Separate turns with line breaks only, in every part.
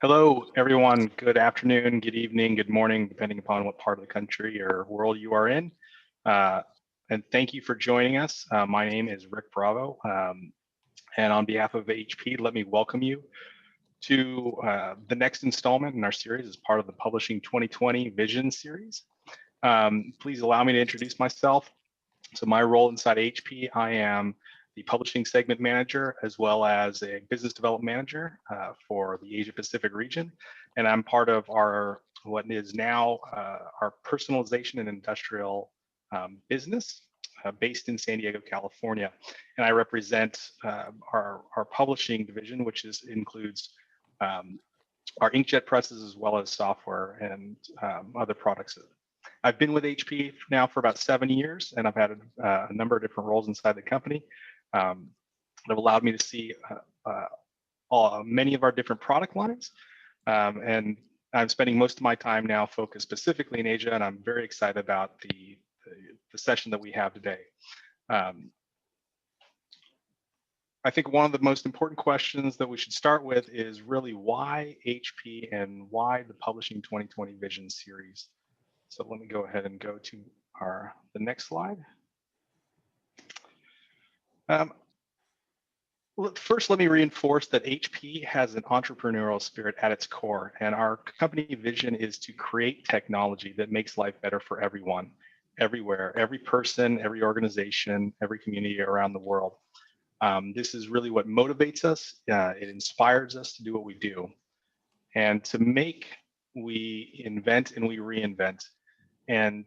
Hello, everyone. Good afternoon, good evening, good morning, depending upon what part of the country or world you are in. And thank you for joining us. My name is Rick Bravo. And on behalf of HP, let me welcome you to the next installment in our series as part of the Publishing 2020 Vision series. Please allow me to introduce myself. So my role inside HP, I am the publishing segment manager, as well as a business development manager for the Asia Pacific region. And I'm part of our, what is now our personalization and industrial business based in San Diego, California. And I represent our publishing division, which includes our inkjet presses, as well as software and other products. I've been with HP now for about 7 years, and I've had a number of different roles inside the company that have allowed me to see many of our different product lines. And I'm spending most of my time now focused specifically in Asia, and I'm very excited about the session that we have today. I think one of the most important questions that we should start with is really why HP and why the Publishing 2020 Vision series. So let me go ahead and go to the next slide. First, let me reinforce that HP has an entrepreneurial spirit at its core, and our company vision is to create technology that makes life better for everyone, everywhere, every person, every organization, every community around the world. This is really what motivates us. It inspires us to do what we do. And to make, we invent and we reinvent. And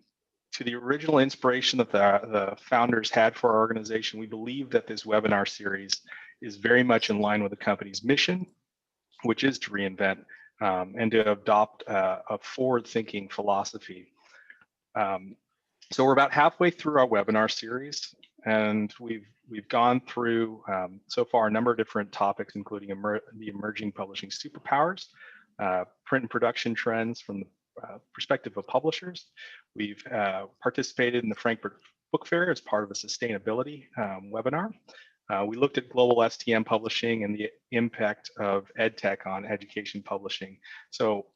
to the original inspiration that the founders had for our organization, we believe that this webinar series is very much in line with the company's mission, which is to reinvent and to adopt a forward-thinking philosophy. So we're about halfway through our webinar series, and we've gone through so far a number of different topics, including the emerging publishing superpowers, print and production trends from the perspective of publishers. We've participated in the Frankfurt Book Fair as part of a sustainability webinar. We looked at global STM publishing and the impact of EdTech on education publishing. So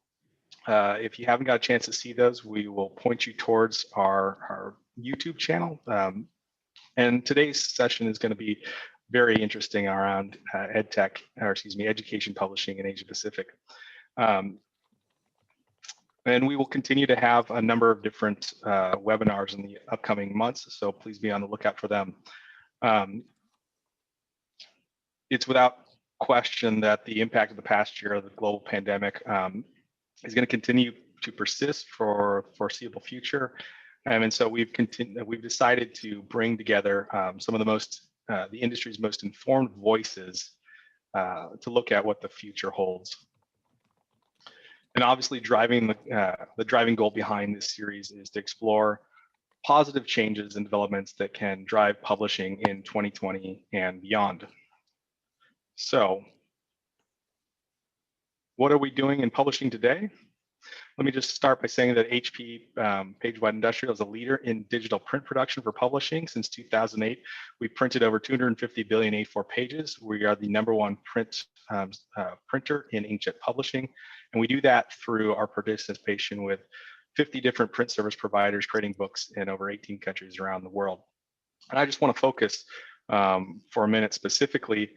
if you haven't got a chance to see those, we will point you towards our YouTube channel. And today's session is going to be very interesting around EdTech, or excuse me, education publishing in Asia Pacific. And we will continue to have a number of different webinars in the upcoming months, so please be on the lookout for them. It's without question that the impact of the past year of the global pandemic is going to continue to persist for foreseeable future. And so we've decided to bring together some of the industry's most informed voices to look at what the future holds. And obviously, the driving goal behind this series is to explore positive changes and developments that can drive publishing in 2020 and beyond. So, what are we doing in publishing today? Let me just start by saying that HP Page-Wide Industrial is a leader in digital print production for publishing. Since 2008, we've printed over 250 billion A4 pages. We are the #1 printer in inkjet publishing. And we do that through our participation with 50 different print service providers creating books in over 18 countries around the world. And I just want to focus for a minute specifically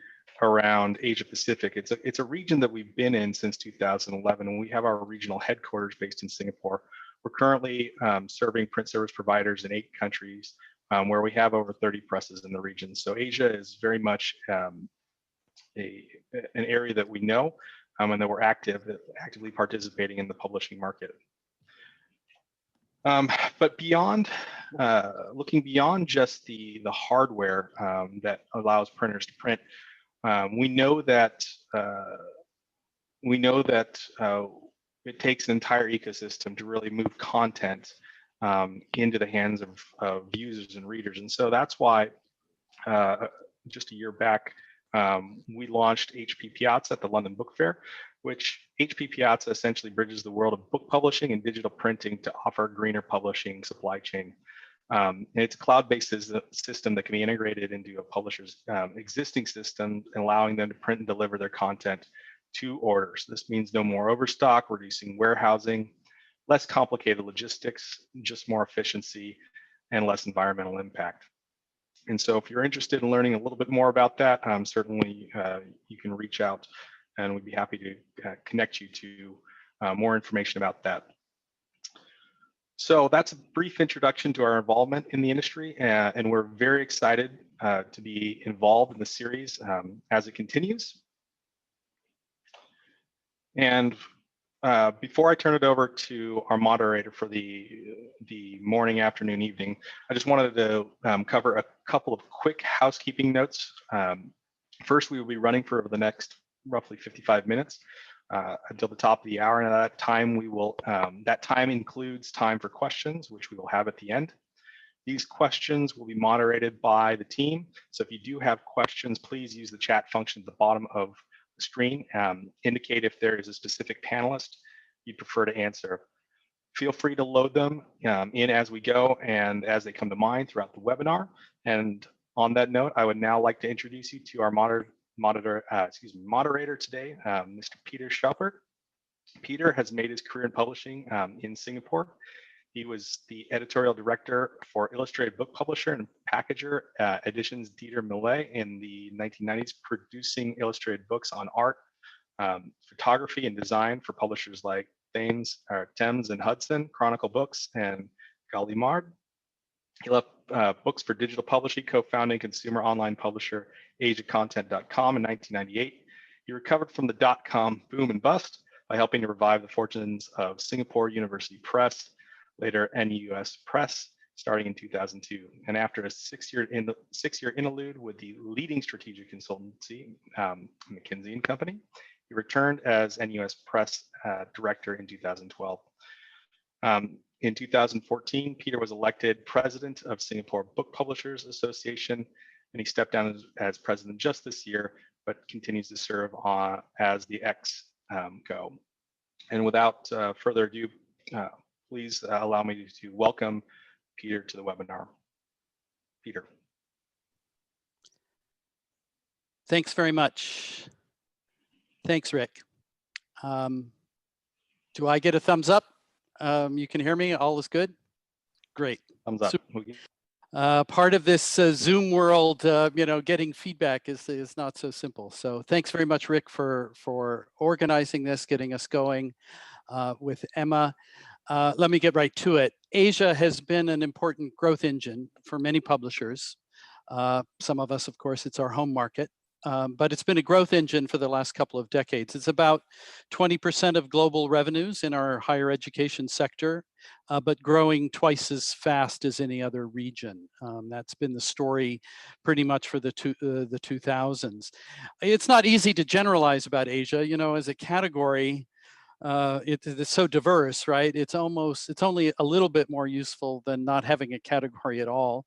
around Asia Pacific. It's a region that we've been in since 2011, and we have our regional headquarters based in Singapore. We're currently serving print service providers in 8 countries where we have over 30 presses in the region. So Asia is very much an area that we know and that we're actively participating in the publishing market. But looking beyond just the hardware that allows printers to print, we know that it takes an entire ecosystem to really move content into the hands of users and readers. And so that's why just a year back, we launched HP Piazza at the London Book Fair, which HP Piazza essentially bridges the world of book publishing and digital printing to offer a greener publishing supply chain. And it's a cloud-based system that can be integrated into a publisher's existing system, allowing them to print and deliver their content to orders. This means no more overstock, reducing warehousing, less complicated logistics, just more efficiency and less environmental impact. And so if you're interested in learning a little bit more about that, certainly you can reach out and we'd be happy to connect you to more information about that. So that's a brief introduction to our involvement in the industry, and we're very excited to be involved in the series as it continues. And before I turn it over to our moderator for the morning, afternoon, evening, I just wanted to cover a couple of quick housekeeping notes. First, we will be running for the next roughly 55 minutes until the top of the hour, and at that time that time includes time for questions, which we will have at the end. These questions will be moderated by the team. So if you do have questions, please use the chat function at the bottom of the screen. Indicate if there is a specific panelist you'd prefer to answer. Feel free to load them in as we go and as they come to mind throughout the webinar. And on that note, I would now like to introduce you to our moderator today, Mr. Peter Schoppert. Peter has made his career in publishing in Singapore. He was the editorial director for illustrated book publisher and packager Editions Dieter Millet in the 1990s, producing illustrated books on art, photography, and design for publishers like Thames and Hudson, Chronicle Books, and Gallimard. He left books for digital publishing, co-founding consumer online publisher AsiaContent.com in 1998. He recovered from the dot-com boom and bust by helping to revive the fortunes of Singapore University Press, later NUS Press, starting in 2002. And after a six-year interlude with the leading strategic consultancy, McKinsey & Company, he returned as NUS Press director in 2012. In 2014, Peter was elected president of Singapore Book Publishers Association, and he stepped down as president just this year, but continues to serve as the ex-go. And without further ado, please allow me to welcome Peter to the webinar. Peter.
Thanks very much. Thanks, Rick. Do I get a thumbs up? You can hear me? All is good? Great.
Thumbs up.
Part of this Zoom world, getting feedback is not so simple. So thanks very much, Rick, for organizing this, getting us going with Emma. Let me get right to it. Asia has been an important growth engine for many publishers. Some of us, of course, it's our home market. But it's been a growth engine for the last couple of decades. It's about 20% of global revenues in our higher education sector, but growing twice as fast as any other region. That's been the story pretty much for the 2000s. It's not easy to generalize about Asia. As a category, it's so diverse, right? It's only a little bit more useful than not having a category at all,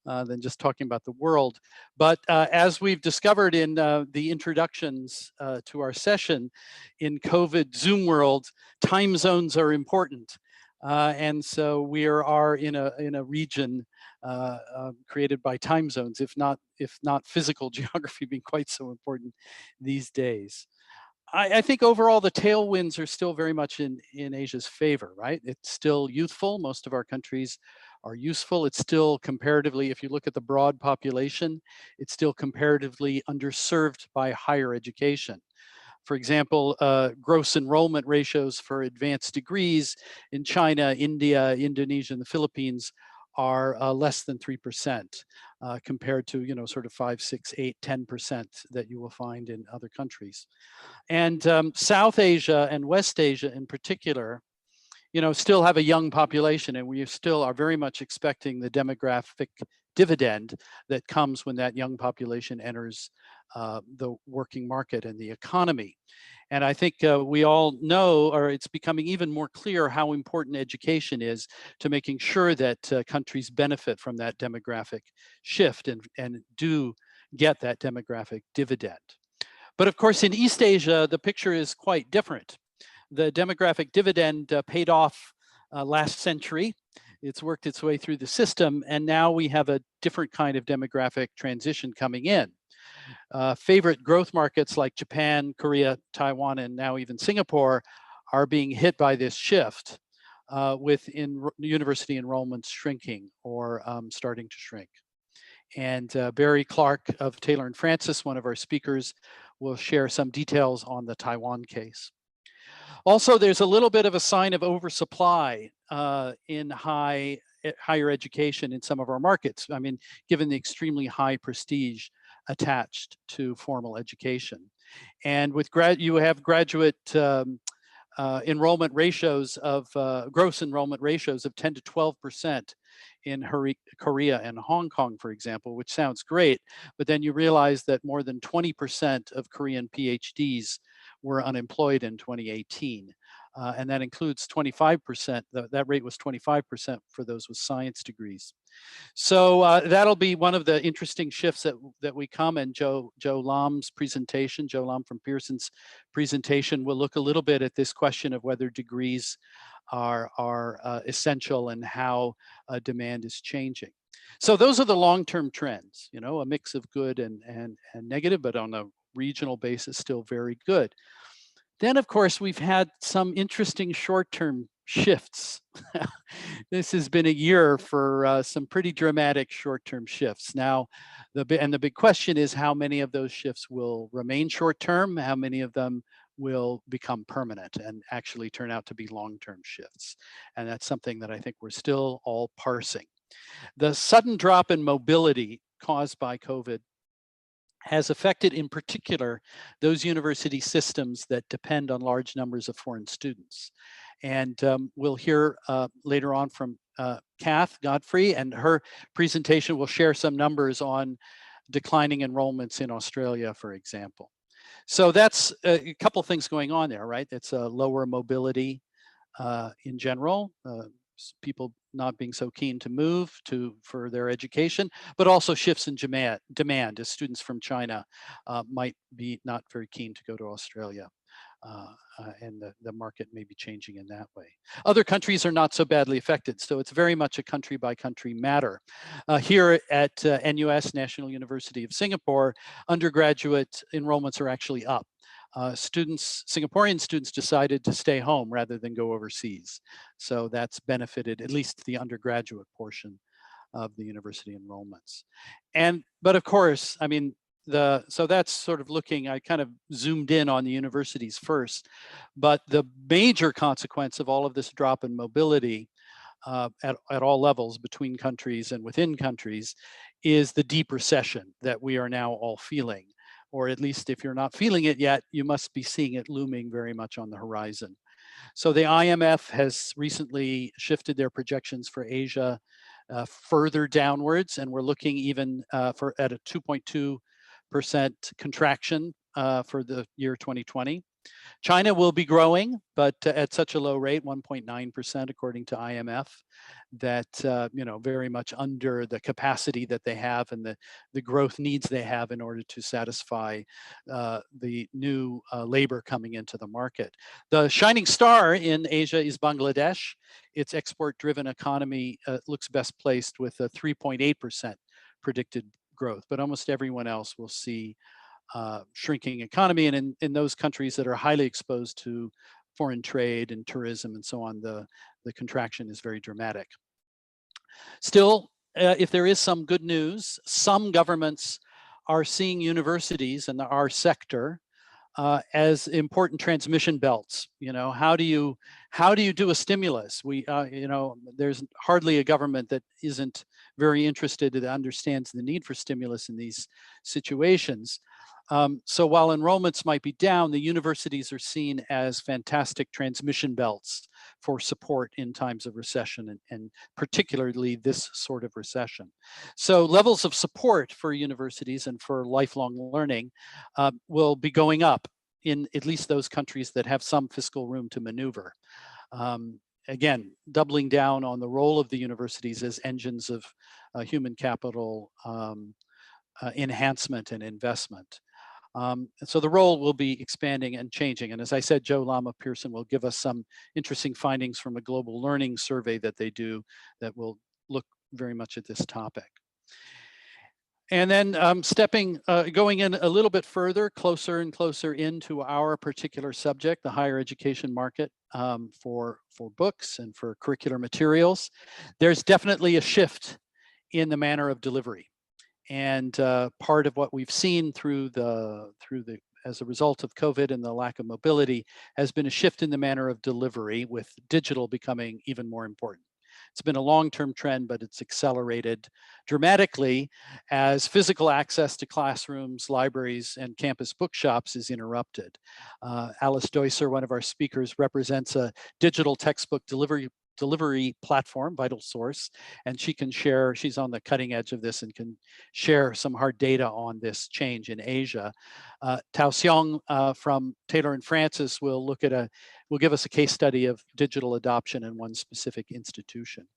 than just talking about the world. But as we've discovered in the introductions to our session, in COVID Zoom world, time zones are important. And so we are in a region created by time zones, if not physical geography being quite so important these days. I think overall the tailwinds are still very much in Asia's favor, right? It's still youthful. Most of our countries are useful. It's still comparatively, if you look at the broad population, it's still comparatively underserved by higher education. For example, gross enrollment ratios for advanced degrees in China, India, Indonesia, and the Philippines are less than 3%, compared to sort of 5, 6, 8, 10% that you will find in other countries. And South Asia and West Asia in particular, still have a young population, and we still are very much expecting the demographic dividend that comes when that young population enters the working market and the economy. And I think we all know, or it's becoming even more clear, how important education is to making sure that countries benefit from that demographic shift and do get that demographic dividend. But of course, in East Asia, the picture is quite different. The demographic dividend paid off last century. It's worked its way through the system, and now we have a different kind of demographic transition coming in. favorite growth markets like Japan, Korea, Taiwan, and now even Singapore are being hit by this shift with university enrollments shrinking or starting to shrink. And Barry Clarke of Taylor and Francis, one of our speakers, will share some details on the Taiwan case. Also, there's a little bit of a sign of oversupply in higher education in some of our markets. I mean, given the extremely high prestige attached to formal education. And with you have graduate enrollment ratios of gross enrollment ratios of 10 to 12% in Korea and Hong Kong, for example, which sounds great, but then you realize that more than 20% of Korean PhDs were unemployed in 2018. And that includes 25%, that rate was 25% for those with science degrees. So that'll be one of the interesting shifts that we come, and Joe Lam's presentation, Joe Lam from Pearson's presentation, will look a little bit at this question of whether degrees are essential and how demand is changing. So those are the long-term trends, you know, a mix of good and negative, but on a regional basis, still very good. Then, of course, we've had some interesting short-term shifts. This has been a year for some pretty dramatic short-term shifts. Now, the big question is how many of those shifts will remain short-term, how many of them will become permanent and actually turn out to be long-term shifts. And that's something that I think we're still all parsing. The sudden drop in mobility caused by COVID has affected in particular those university systems that depend on large numbers of foreign students. And we'll hear later on from Cath, Godfrey, and her presentation will share some numbers on declining enrollments in Australia, for example. So that's a couple things going on there, right? It's a lower mobility in general, people not being so keen to move for their education, but also shifts in demand as students from China might be not very keen to go to Australia. And the market may be changing in that way. Other countries are not so badly affected, so it's very much a country by country matter. Here at NUS, National University of Singapore, undergraduate enrollments are actually up. Singaporean students decided to stay home rather than go overseas. So that's benefited at least the undergraduate portion of the university enrollments. But of course, I mean, so that's sort of looking, I kind of zoomed in on the universities first, but the major consequence of all of this drop in mobility at all levels between countries and within countries is the deep recession that we are now all feeling. Or at least if you're not feeling it yet, you must be seeing it looming very much on the horizon. So the IMF has recently shifted their projections for Asia further downwards, and we're looking even at a 2.2% contraction for the year 2020. China will be growing, but at such a low rate, 1.9% according to IMF, that very much under the capacity that they have and the growth needs they have in order to satisfy the new labor coming into the market. The shining star in Asia is Bangladesh. Its export-driven economy looks best placed with a 3.8% predicted growth, but almost everyone else will see shrinking economy, and in those countries that are highly exposed to foreign trade and tourism and so on, the contraction is very dramatic. Still, if there is some good news, some governments are seeing universities and our sector as important transmission belts. You know, how do you do a stimulus? There's hardly a government that isn't very interested, that understands the need for stimulus in these situations. So while enrollments might be down, the universities are seen as fantastic transmission belts for support in times of recession, and particularly this sort of recession. So levels of support for universities and for lifelong learning will be going up in at least those countries that have some fiscal room to maneuver. Again, doubling down on the role of the universities as engines of human capital enhancement and investment. So the role will be expanding and changing. And as I said, Joe Lam of Pearson will give us some interesting findings from a global learning survey that they do that will look very much at this topic. And then going in a little bit further, closer and closer into our particular subject, the higher education market for books and for curricular materials, there's definitely a shift in the manner of delivery. And part of what we've seen as a result of COVID and the lack of mobility has been a shift in the manner of delivery, with digital becoming even more important. It's been a long-term trend, but it's accelerated dramatically as physical access to classrooms, libraries, and campus bookshops is interrupted. Alice Duijser, one of our speakers, represents a digital textbook delivery platform, Vitalsource, and she can share, she's on the cutting edge of this and can share some hard data on this change in Asia. Siong from Taylor and Francis will give us a case study of digital adoption in one specific institution.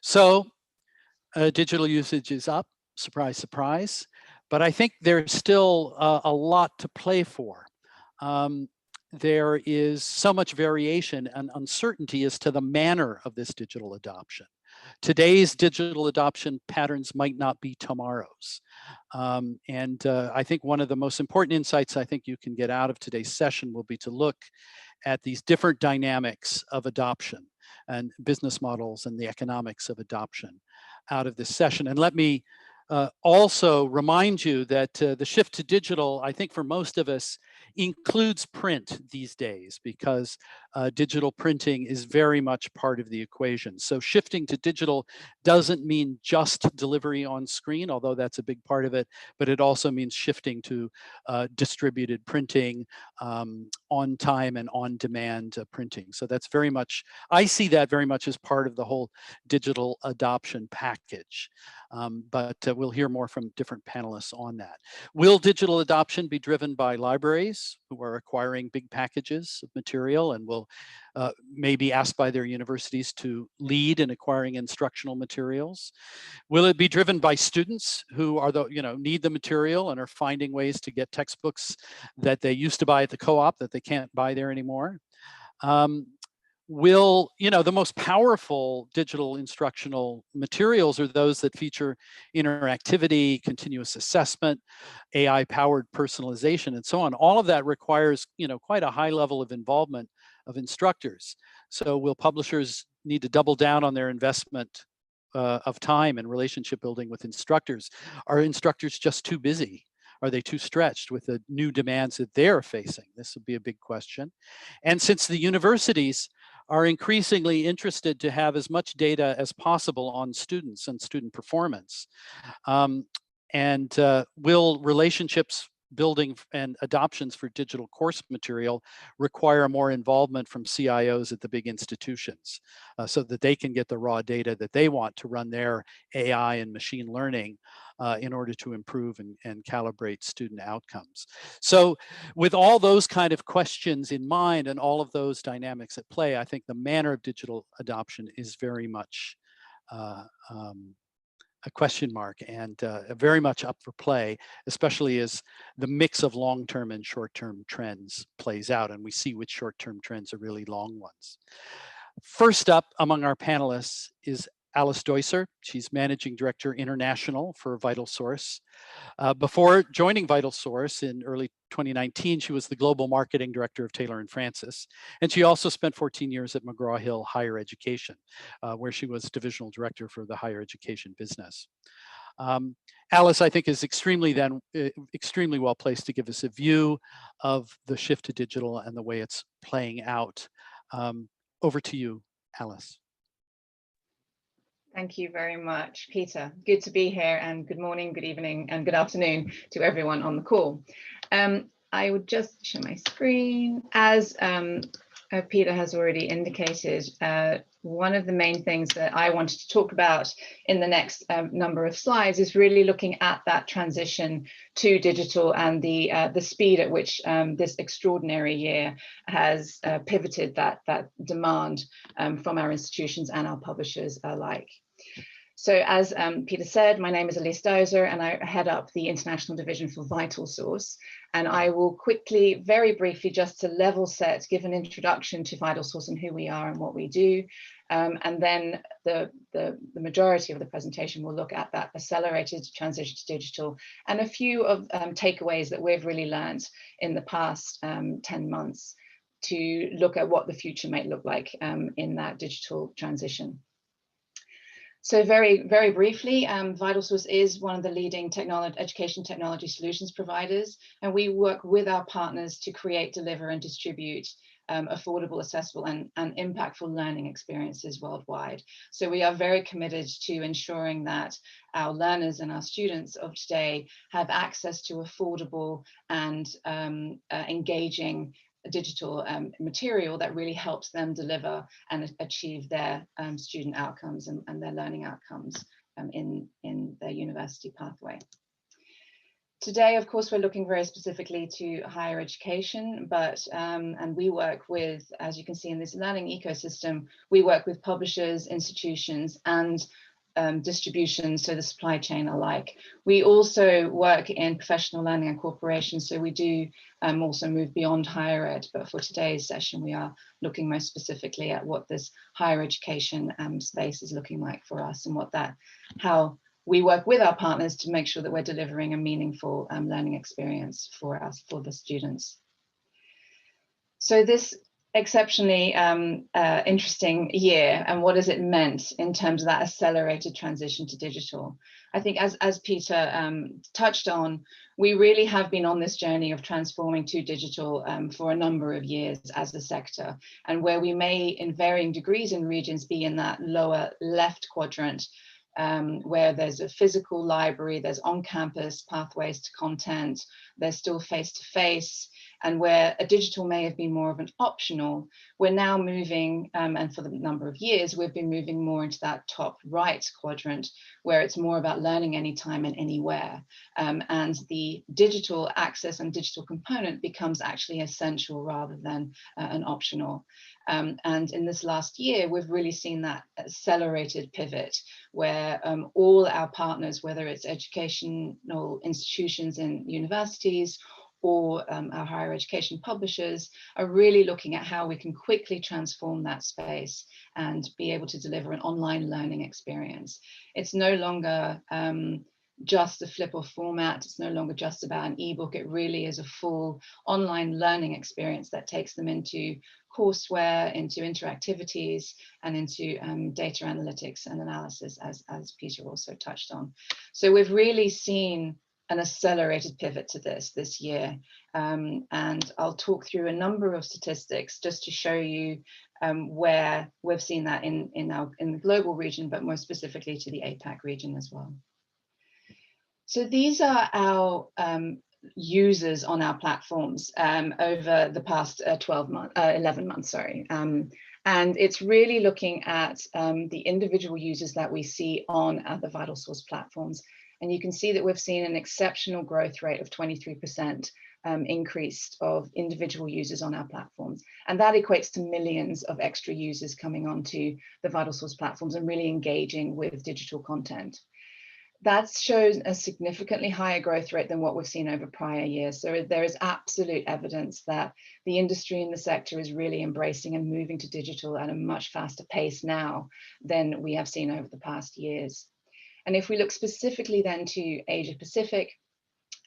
So digital usage is up, surprise, surprise, but I think there's still a lot to play for. There is so much variation and uncertainty as to the manner of this digital adoption. Today's digital adoption patterns might not be tomorrow's. I think one of the most important insights I think you can get out of today's session will be to look at these different dynamics of adoption and business models and the economics of adoption out of this session. And let me also remind you that the shift to digital, I think for most of us, includes print these days, because digital printing is very much part of the equation. So shifting to digital doesn't mean just delivery on screen, although that's a big part of it, but it also means shifting to distributed printing, on time and on demand printing. So that's very much, I see that very much as part of the whole digital adoption package. But we'll hear more from different panelists on that. Will digital adoption be driven by libraries who are acquiring big packages of material and will may be asked by their universities to lead in acquiring instructional materials? Will it be driven by students who are need the material and are finding ways to get textbooks that they used to buy at the co-op that they can't buy there anymore? The most powerful digital instructional materials are those that feature interactivity, continuous assessment, AI-powered personalization, and so on. All of that requires, quite a high level of involvement of instructors. So will publishers need to double down on their investment of time and relationship building with instructors? Are instructors just too busy? Are they too stretched with the new demands that they're facing? This would be a big question. And since the universities are increasingly interested to have as much data as possible on students and student performance, will relationships building and adoptions for digital course material require more involvement from CIOs at the big institutions so that they can get the raw data that they want to run their AI and machine learning in order to improve and calibrate student outcomes. So with all those kind of questions in mind and all of those dynamics at play, I think the manner of digital adoption is very much a question mark and very much up for play, especially as the mix of long-term and short-term trends plays out, and we see which short-term trends are really long ones. First up among our panelists is Alice Duijser. She's Managing Director International for Vitalsource. Before joining Vitalsource in early 2019, she was the Global Marketing Director of Taylor and Francis. And she also spent 14 years at McGraw-Hill Higher Education, where she was Divisional Director for the Higher Education business. Alice, I think, is extremely well placed to give us a view of the shift to digital and the way it's playing out. Over to you, Alice.
Thank you very much, Peter. Good to be here, and good morning, good evening, and good afternoon to everyone on the call. I would just share my screen. As Peter has already indicated, one of the main things that I wanted to talk about in the next number of slides is really looking at that transition to digital and the speed at which this extraordinary year has pivoted that demand from our institutions and our publishers alike. So as Peter said, my name is Elise Duijser and I head up the international division for Vitalsource. And I will quickly, very briefly, just to level set, give an introduction to Vitalsource and who we are and what we do. And then the majority of the presentation will look at that accelerated transition to digital and a few of takeaways that we've really learned in the past 10 months to look at what the future might look like in that digital transition. So very, very briefly, Vitalsource is one of the leading education technology solutions providers, and we work with our partners to create, deliver, and distribute affordable, accessible, and impactful learning experiences worldwide. So we are very committed to ensuring that our learners and our students of today have access to affordable and engaging digital material that really helps them deliver and achieve their student outcomes and their learning outcomes in their university pathway. Today, of course, we're looking very specifically to higher education, but and we work with, as you can see in this learning ecosystem, we work with publishers, institutions, and distribution, so the supply chain alike. We also work in professional learning and corporations, so we do also move beyond higher ed, but for today's session we are looking most specifically at what this higher education space is looking like for us and how we work with our partners to make sure that we're delivering a meaningful learning experience for the students. So this exceptionally interesting year, and what has it meant in terms of that accelerated transition to digital? I think as Peter touched on, we really have been on this journey of transforming to digital for a number of years as a sector, and where we may in varying degrees in regions be in that lower left quadrant, where there's a physical library, there's on-campus pathways to content, there's still face-to-face, and where a digital may have been more of an optional, we're now moving, and for the number of years, we've been moving more into that top right quadrant, where it's more about learning anytime and anywhere. And the digital access and digital component becomes actually essential rather than an optional. And in this last year, we've really seen that accelerated pivot where all our partners, whether it's educational institutions in universities or our higher education publishers, are really looking at how we can quickly transform that space and be able to deliver an online learning experience. It's no longer just a flip of format. It's no longer just about an ebook. It really is a full online learning experience that takes them into courseware, into interactivities, and into data analytics and analysis, as Peter also touched on. So we've really seen an accelerated pivot to this year. And I'll talk through a number of statistics just to show you where we've seen that in the global region, but more specifically to the APAC region as well. So these are our users on our platforms over the past 11 months, sorry. And it's really looking at the individual users that we see on the Vitalsource platforms. And you can see that we've seen an exceptional growth rate of 23% increase of individual users on our platforms. And that equates to millions of extra users coming onto the Vitalsource platforms and really engaging with digital content. That shows a significantly higher growth rate than what we've seen over prior years. So there is absolute evidence that the industry in the sector is really embracing and moving to digital at a much faster pace now than we have seen over the past years. And if we look specifically then to Asia Pacific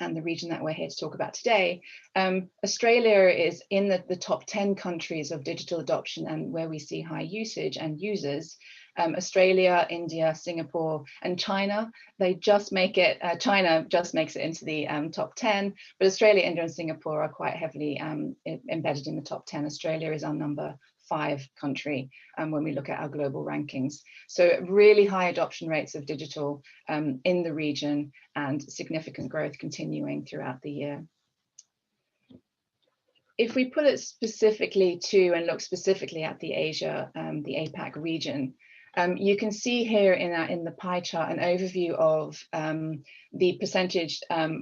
and the region that we're here to talk about today, Australia is in the top 10 countries of digital adoption and where we see high usage and users. Australia, India, Singapore, and China, they just make it, China just makes it into the top 10, but Australia, India, and Singapore are quite heavily embedded in the top 10. Australia is our number 5 country when we look at our global rankings. So really high adoption rates of digital in the region and significant growth continuing throughout the year. If we put it specifically to and look specifically at the Asia, the APAC region, you can see here in the pie chart an overview of the percentage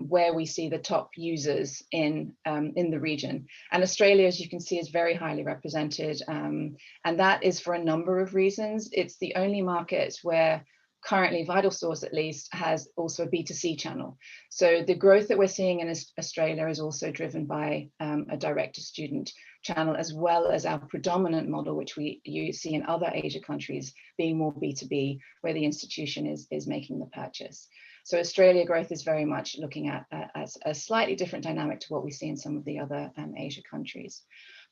where we see the top users in the region. And Australia, as you can see, is very highly represented. And that is for a number of reasons. It's the only market where currently Vitalsource at least has also a B2C channel. So the growth that we're seeing in Australia is also driven by a direct to student channel, as well as our predominant model, which you see in other Asia countries being more B2B, where the institution is making the purchase. So Australia growth is very much looking at a slightly different dynamic to what we see in some of the other Asia countries.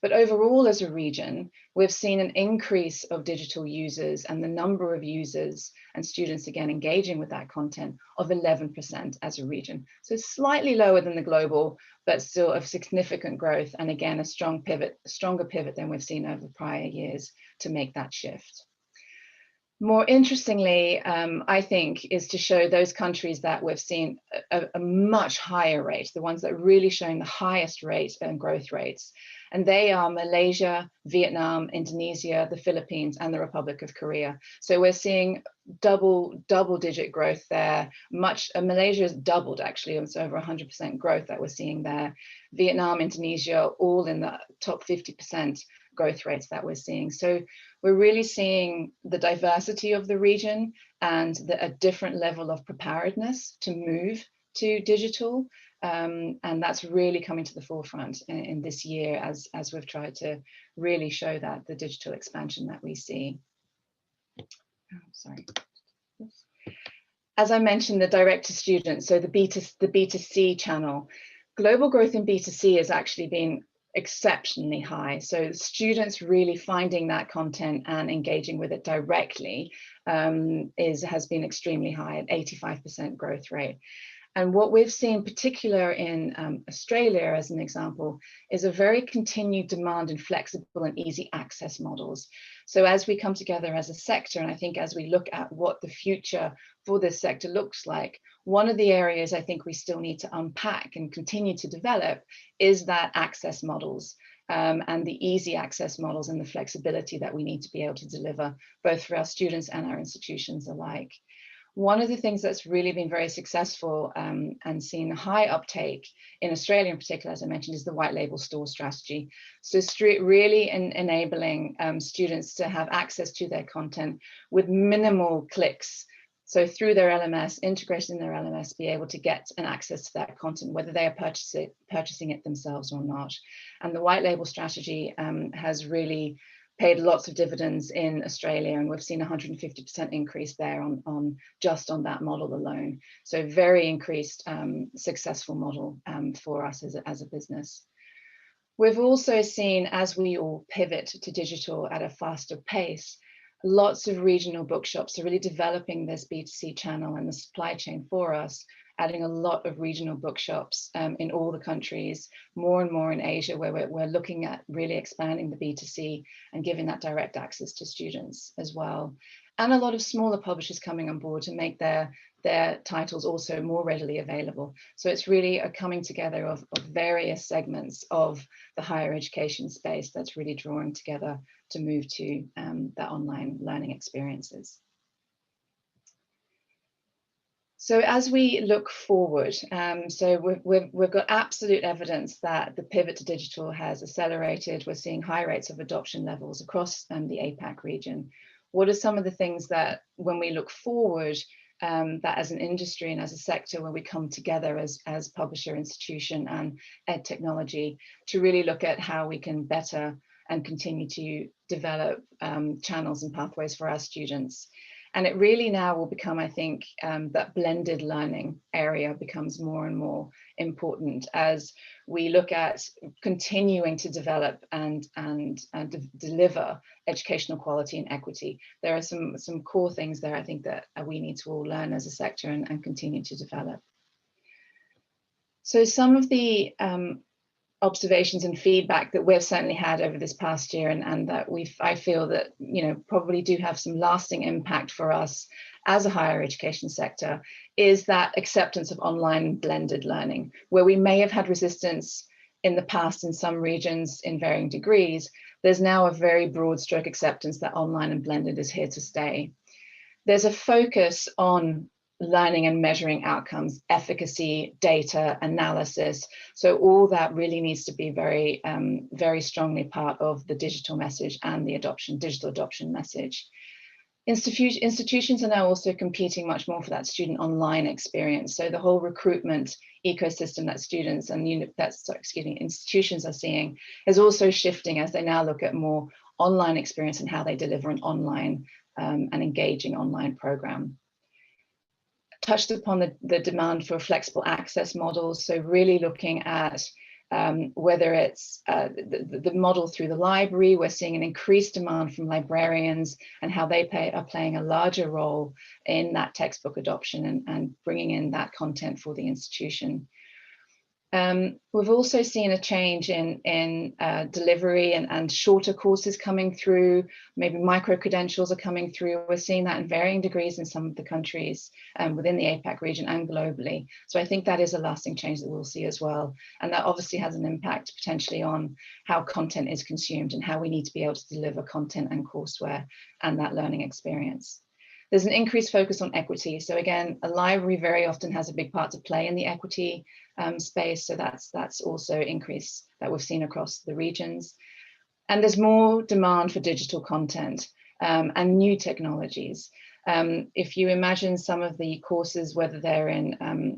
But overall, as a region, we've seen an increase of digital users and the number of users and students, again, engaging with that content of 11% as a region. So slightly lower than the global, but still of significant growth. And again, a stronger pivot than we've seen over prior years to make that shift. More interestingly, I think, is to show those countries that we've seen a much higher rate, the ones that are really showing the highest rate and growth rates. And they are Malaysia, Vietnam, Indonesia, the Philippines, and the Republic of Korea. So we're seeing double-digit growth there. Malaysia has doubled, actually. It's over 100% growth that we're seeing there. Vietnam, Indonesia, all in the top 50% growth rates that we're seeing. So we're really seeing the diversity of the region and a different level of preparedness to move to digital. And that's really coming to the forefront in this year as we've tried to really show that the digital expansion that we see. Sorry. As I mentioned, the direct to student, so the B2C channel, global growth in B2C has actually been exceptionally high. So students really finding that content and engaging with it directly has been extremely high at 85% growth rate. And what we've seen, particular in Australia, as an example, is a very continued demand in flexible and easy access models. So as we come together as a sector, and I think as we look at what the future for this sector looks like, one of the areas I think we still need to unpack and continue to develop is that access models and the easy access models and the flexibility that we need to be able to deliver both for our students and our institutions alike. One of the things that's really been very successful and seen high uptake in Australia in particular, as I mentioned, is the white label store strategy. So really enabling students to have access to their content with minimal clicks. So through their LMS, integrated in their LMS, be able to get an access to that content, whether they are purchasing it themselves or not. And the white label strategy has really paid lots of dividends in Australia, and we've seen 150% increase there on just on that model alone. So very increased successful model for us as a business. We've also seen, as we all pivot to digital at a faster pace, lots of regional bookshops are really developing this B2C channel and the supply chain for us, adding a lot of regional bookshops in all the countries, more and more in Asia, where we're looking at really expanding the B2C and giving that direct access to students as well. And a lot of smaller publishers coming on board to make their titles also more readily available. So it's really a coming together of various segments of the higher education space that's really drawing together to move to the online learning experiences. So as we look forward, so we've got absolute evidence that the pivot to digital has accelerated. We're seeing high rates of adoption levels across the APAC region. What are some of the things that, when we look forward, that as an industry and as a sector, where we come together as publisher, institution and ed technology to really look at how we can better and continue to develop channels and pathways for our students? And it really now will become, I think, that blended learning area becomes more and more important as we look at continuing to develop and deliver educational quality and equity. There are some core things there, I think, that we need to all learn as a sector and continue to develop. So some of the observations and feedback that we've certainly had over this past year, and that I feel that, you know, probably do have some lasting impact for us as a higher education sector, is that acceptance of online blended learning, where we may have had resistance in the past in some regions in varying degrees. There's now a very broad stroke acceptance that online and blended is here to stay. There's a focus on learning and measuring outcomes, efficacy, data, analysis. So all that really needs to be very, very strongly part of the digital message and the digital adoption message. Institutions are now also competing much more for that student online experience. So the whole recruitment ecosystem that students and institutions are seeing is also shifting as they now look at more online experience and how they deliver an online and engaging online program. Touched upon the demand for flexible access models. So really looking at whether it's the model through the library, we're seeing an increased demand from librarians and how they are playing a larger role in that textbook adoption and bringing in that content for the institution. We've also seen a change in delivery and shorter courses coming through, maybe micro-credentials are coming through. We're seeing that in varying degrees in some of the countries within the APAC region and globally. So I think that is a lasting change that we'll see as well. And that obviously has an impact potentially on how content is consumed and how we need to be able to deliver content and courseware and that learning experience. There's an increased focus on equity. So again, a library very often has a big part to play in the equity space. So that's also increase that we've seen across the regions. And there's more demand for digital content and new technologies. If you imagine some of the courses, whether they're in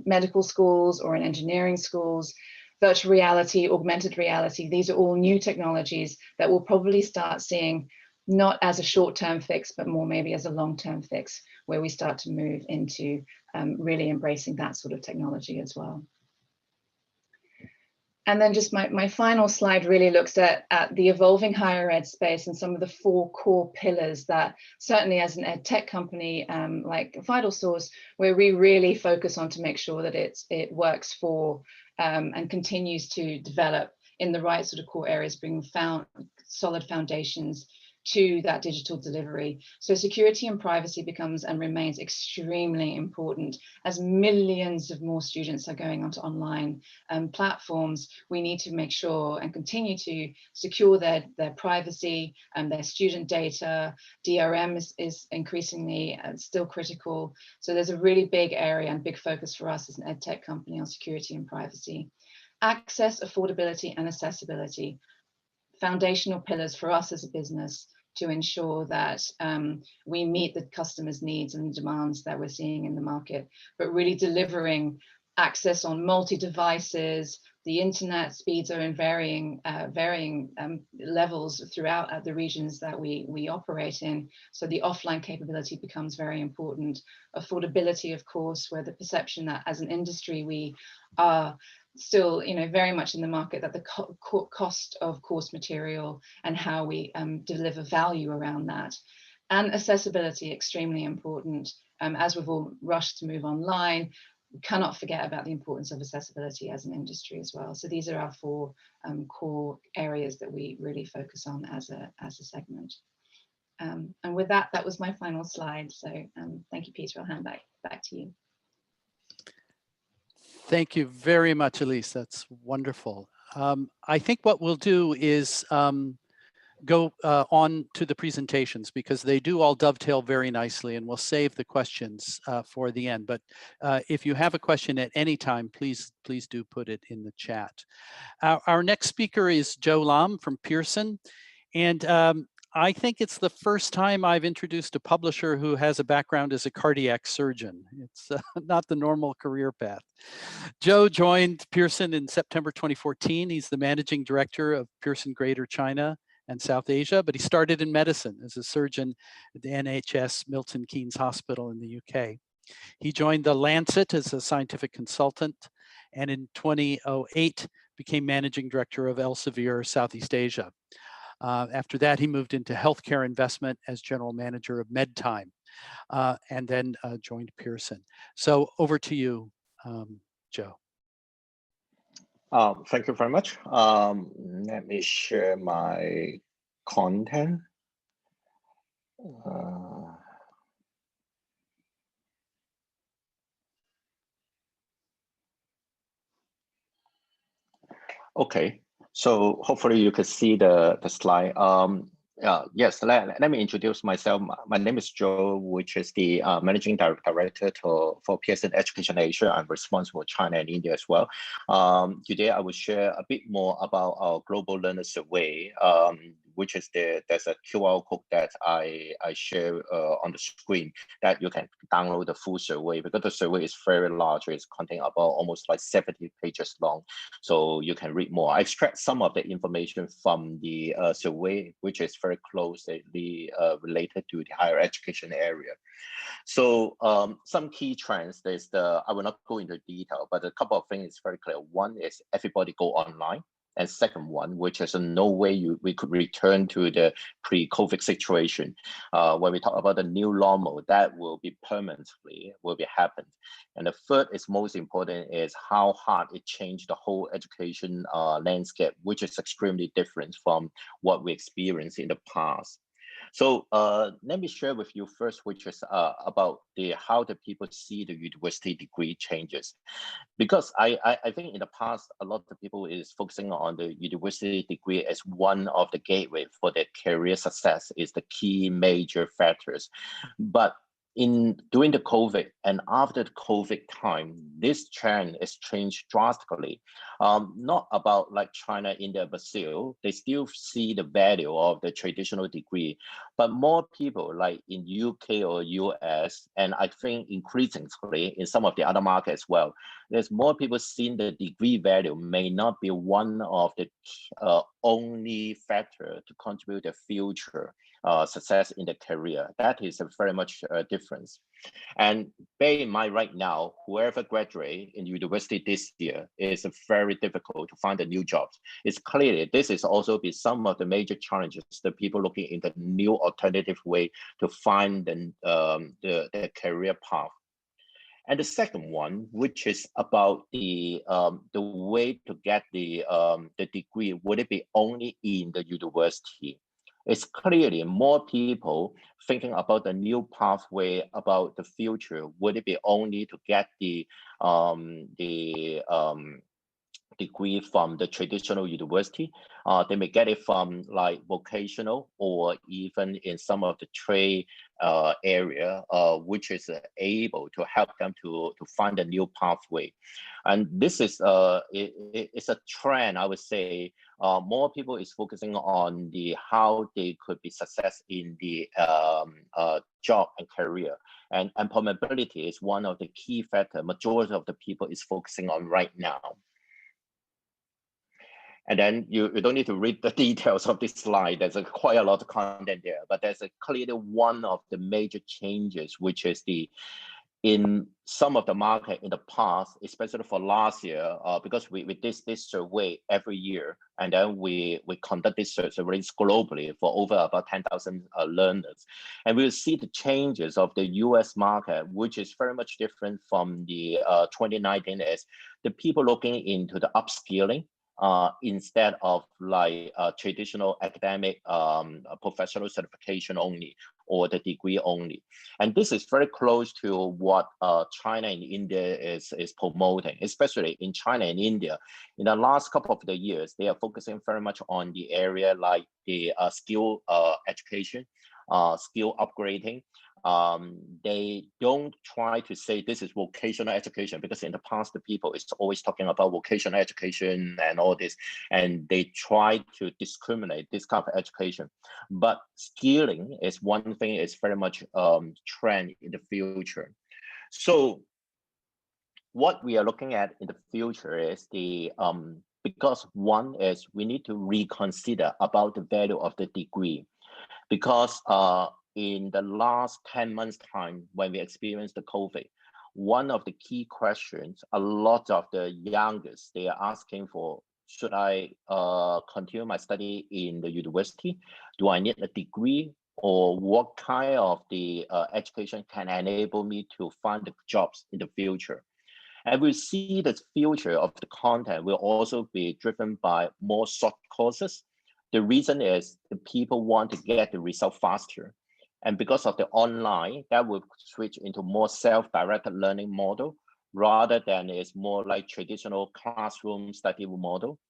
medical schools or in engineering schools, virtual reality, augmented reality, these are all new technologies that we'll probably start seeing not as a short-term fix, but more maybe as a long-term fix, where we start to move into really embracing that sort of technology as well. And then just my final slide really looks at the evolving higher ed space and some of the 4 core pillars that certainly as an ed tech company like Vitalsource, where we really focus on to make sure that it works for and continues to develop in the right sort of core areas, bringing solid foundations to that digital delivery. So security and privacy becomes and remains extremely important. As millions of more students are going onto online platforms, we need to make sure and continue to secure their privacy and their student data. DRM is increasingly still critical. So there's a really big area and big focus for us as an ed tech company on security and privacy. Access, affordability, and accessibility. Foundational pillars for us as a business to ensure that we meet the customers' needs and demands that we're seeing in the market, but really delivering access on multi-devices. The internet speeds are in varying levels throughout the regions that we operate in. So the offline capability becomes very important. Affordability, of course, where the perception that as an industry we are still, very much in the market, that the cost of course material and how we deliver value around that. And accessibility, extremely important. As we've all rushed to move online, we cannot forget about the importance of accessibility as an industry as well. So these are our 4 core areas that we really focus on as a segment. And with that was my final slide. So thank you, Peter. I'll hand back to you.
Thank you very much, Elise. That's wonderful. I think what we'll do is go on to the presentations, because they do all dovetail very nicely, and we'll save the questions for the end. But if you have a question at any time, please do put it in the chat. Our next speaker is Joe Lam from Pearson. And I think it's the first time I've introduced a publisher who has a background as a cardiac surgeon. It's not the normal career path. Joe joined Pearson in September 2014. He's the managing director of Pearson Greater China and South Asia, but he started in medicine as a surgeon at the NHS Milton Keynes Hospital in the UK. He joined the Lancet as a scientific consultant, and in 2008 became managing director of Elsevier Southeast Asia. After that, he moved into healthcare investment as general manager of MedTime, and then joined Pearson. So over to you, Joe.
Thank you very much. Let me share my content. Okay, so hopefully you can see the slide. Yes, let me introduce myself. My name is Joe, which is the Managing Director for Pearson Education Asia. I'm responsible for China and India as well. Today, I will share a bit more about our Global Learner Survey, which is there's a QR code that I share on the screen that you can download the full survey, because the survey is very large. It's contain about almost like 70 pages long, so you can read more. I extract some of the information from the survey, which is very closely related to the higher education area. So some key trends, I will not go into detail, but a couple of things is very clear. One is everybody go online. And second one, which is no way we could return to the pre-COVID situation. When we talk about the new normal, that will be permanently, will be happened. And the third is most important is how hard it changed the whole education landscape, which is extremely different from what we experienced in the past. So let me share with you first, which is about how the people see the university degree changes. Because I think in the past, a lot of people is focusing on the university degree as one of the gateway for their career success, is the key major factors. But during the COVID and after the COVID time, this trend has changed drastically. Not about like China, India, Brazil, they still see the value of the traditional degree, but more people like in UK or US, and I think increasingly in some of the other markets as well, there's more people seeing the degree value may not be one of the only factor to contribute to future success in the career. That is a very much difference. And bear in mind right now, whoever graduate in university this year is very difficult to find a new jobs. It's clearly this is also be some of the major challenges that people looking in the new alternative way to find the career path. And the second one, which is about the way to get the degree, would it be only in the university? It's clearly more people thinking about the new pathway, about the future. Would it be only to get the degree from the traditional university? They may get it from like vocational or even in some of the trade area, which is able to help them to find a new pathway. And this is it's a trend, I would say. More people is focusing on how they could be success in the job and career. And employability is one of the key factors majority of the people is focusing on right now. And then you don't need to read the details of this slide. There's quite a lot of content there, but there's clearly one of the major changes, which is in some of the market in the past, especially for last year, because we did this survey every year, and then we conduct this survey globally for over about 10,000 learners. And we'll see the changes of the US market, which is very much different from the 2019 as the people looking into the upskilling, instead of like traditional academic professional certification only or the degree only. And this is very close to what China and India is promoting, especially in China and India. In the last couple of the years, they are focusing very much on the area like the skill education, skill upgrading. They don't try to say this is vocational education, because in the past the people is always talking about vocational education and all this, and they try to discriminate this kind of education. But skilling is one thing, is very much trend in the future. So what we are looking at in the future is because one is we need to reconsider about the value of the degree, because in the last 10 months time, when we experienced the COVID, one of the key questions, a lot of the youngest, they are asking for, should I continue my study in the university? Do I need a degree? Or what kind of the education can enable me to find the jobs in the future? And we see the future of the content will also be driven by more short courses. The reason is the people want to get the result faster. And because of the online, that will switch into more self-directed learning model, rather than it's more like traditional classroom study model.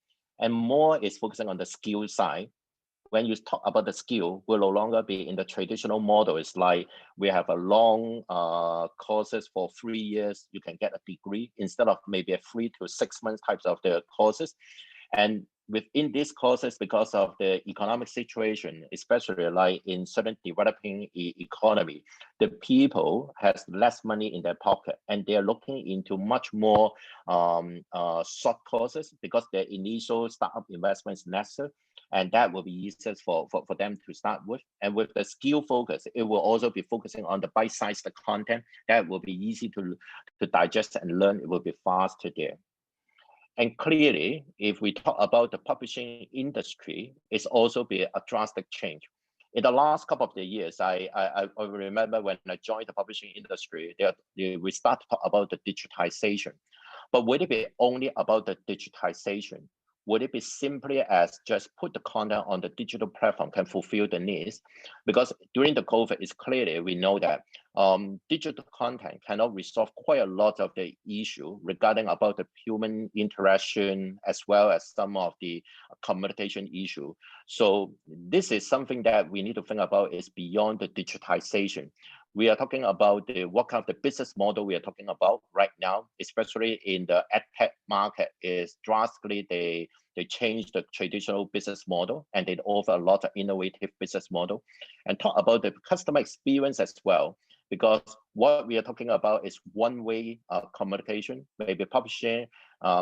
And more is focusing on the skill side. When you talk about the skill, will no longer be in the traditional model. It's like we have a long courses for 3 years, you can get a degree, instead of maybe a 3 to 6 months types of the courses. And within these courses, because of the economic situation, especially like in certain developing economy, the people has less money in their pocket, and they're looking into much more short courses because their initial startup investment is lesser, and that will be easier for them to start with. And with the skill focus, it will also be focusing on the bite-sized content that will be easy to digest and learn. It will be faster there. And clearly, if we talk about the publishing industry, it's also be a drastic change. In the last couple of the years, I remember when I joined the publishing industry, we start to talk about the digitization. But would it be only about the digitization? Would it be simply as just put the content on the digital platform can fulfill the needs? Because during the COVID, it's clearly we know that digital content cannot resolve quite a lot of the issue regarding about the human interaction, as well as some of the communication issue. So this is something that we need to think about is beyond the digitization. We are talking about what kind of the business model we are talking about right now, especially in the APAC market, is drastically they change the traditional business model and they offer a lot of innovative business model, and talk about the customer experience as well. Because what we are talking about is one-way communication, maybe publishing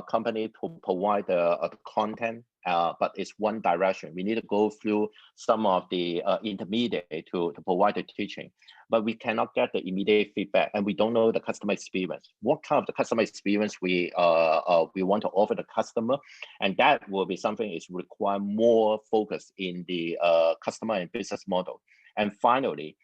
company to provide the content, but it's one direction. We need to go through some of the intermediate to provide the teaching, but we cannot get the immediate feedback, and we don't know the customer experience. What kind of the customer experience we want to offer the customer, and that will be something is require more focus in the customer and business model. And finally,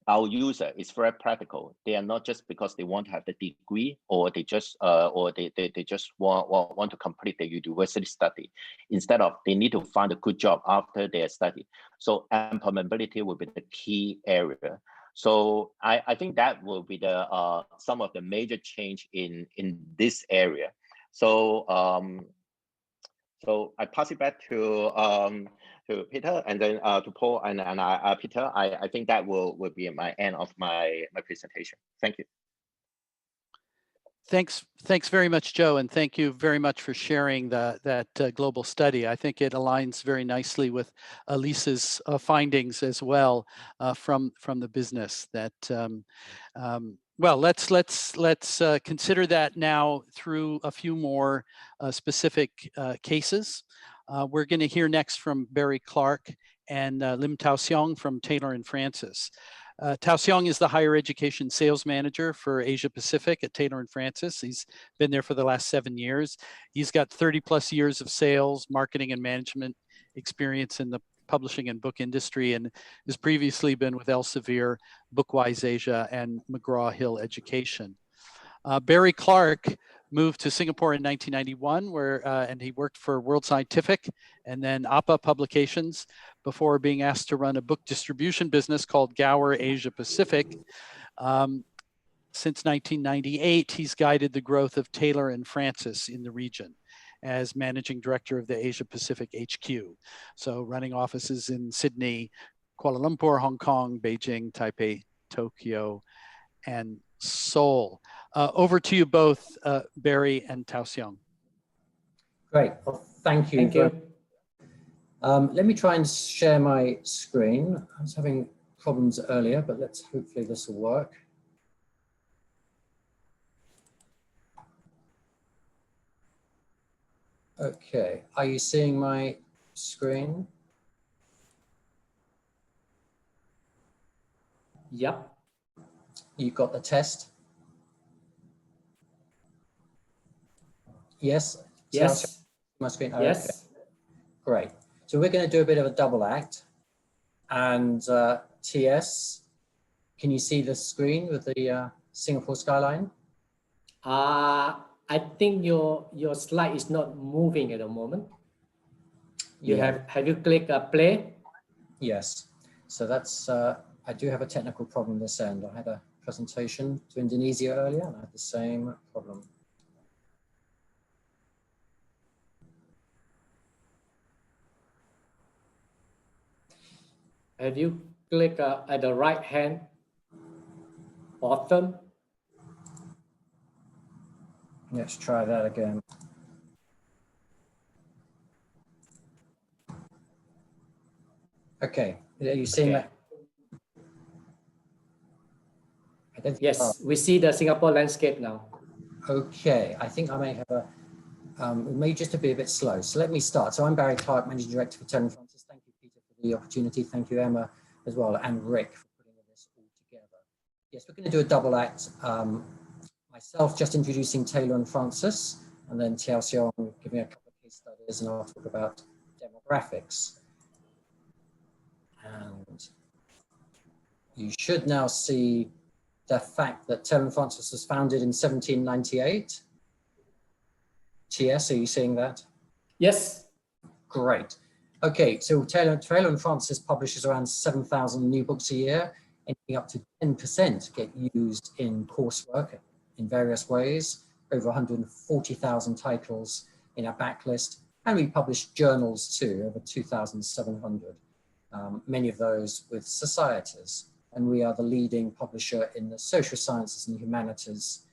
our user is very practical. They are not just because they want to have the degree, or they just want to complete the university study. Instead of they need to find a good job after their study. So employability will be the key area. So I think that will be the some of the major change in this area. So so I pass it back to Peter, and then to Paul, and Peter. I think that will be my end of my presentation. Thank you.
Thanks very much, Joe, and thank you very much for sharing that global study. I think it aligns very nicely with Lisa's findings as well from the business. That well, let's consider that now through a few more specific cases. We're going to hear next from Barry Clarke and Lim Tao Siong from Taylor & Francis. Tao Siong is the higher education sales manager for Asia Pacific at Taylor & Francis. He's been there for the last 7 years. He's got 30+ years of sales, marketing, and management experience in the publishing and book industry, and has previously been with Elsevier, Bookwise Asia, and McGraw-Hill Education. Barry Clarke moved to Singapore in 1991, where and he worked for World Scientific and then APA Publications before being asked to run a book distribution business called Gower Asia Pacific. Since 1998, he's guided the growth of Taylor & Francis in the region as managing director of the Asia Pacific HQ. So running offices in Sydney, Kuala Lumpur, Hong Kong, Beijing, Taipei, Tokyo, and Seoul. Over to you both, Barry and Tao Siong.
Great, well, thank you.
Thank you.
Let me try and share my screen. I was having problems earlier, but hopefully this will work. Okay, are you seeing my screen?
Yep.
You got the test? Yes?
Yes.
My screen?
Yes.
Okay. Great. So we're going to do a bit of a double act. And TS, can you see the screen with the Singapore skyline?
I think your slide is not moving at the moment. Have you clicked play?
Yes. So that's I do have a technical problem this end. I had a presentation to Indonesia earlier and I had the same problem.
Have you clicked at the right hand bottom?
Let's try that again. Okay, are you seeing that? I don't think
Yes, we see the Singapore landscape now.
Okay, I think I may have a, it may just be a bit slow. So let me start. So I'm Barry Clarke, Managing Director for Taylor & Francis. Thank you, Peter, for the opportunity. Thank you, Emma, as well, and Rick for putting this all together. Yes, we're going to do a double act. Myself just introducing Taylor & Francis, and then Siong giving a couple of case studies, and I'll talk about demographics. And you should now see the fact that Taylor & Francis was founded in 1798. TS, are you seeing that?
Yes.
Great. Okay, so Taylor & Francis publishes around 7,000 new books a year, anything up to 10% get used in coursework in various ways, over 140,000 titles in our backlist, and we publish journals too, over 2,700, many of those with societies. And we are the leading publisher in the social sciences and humanities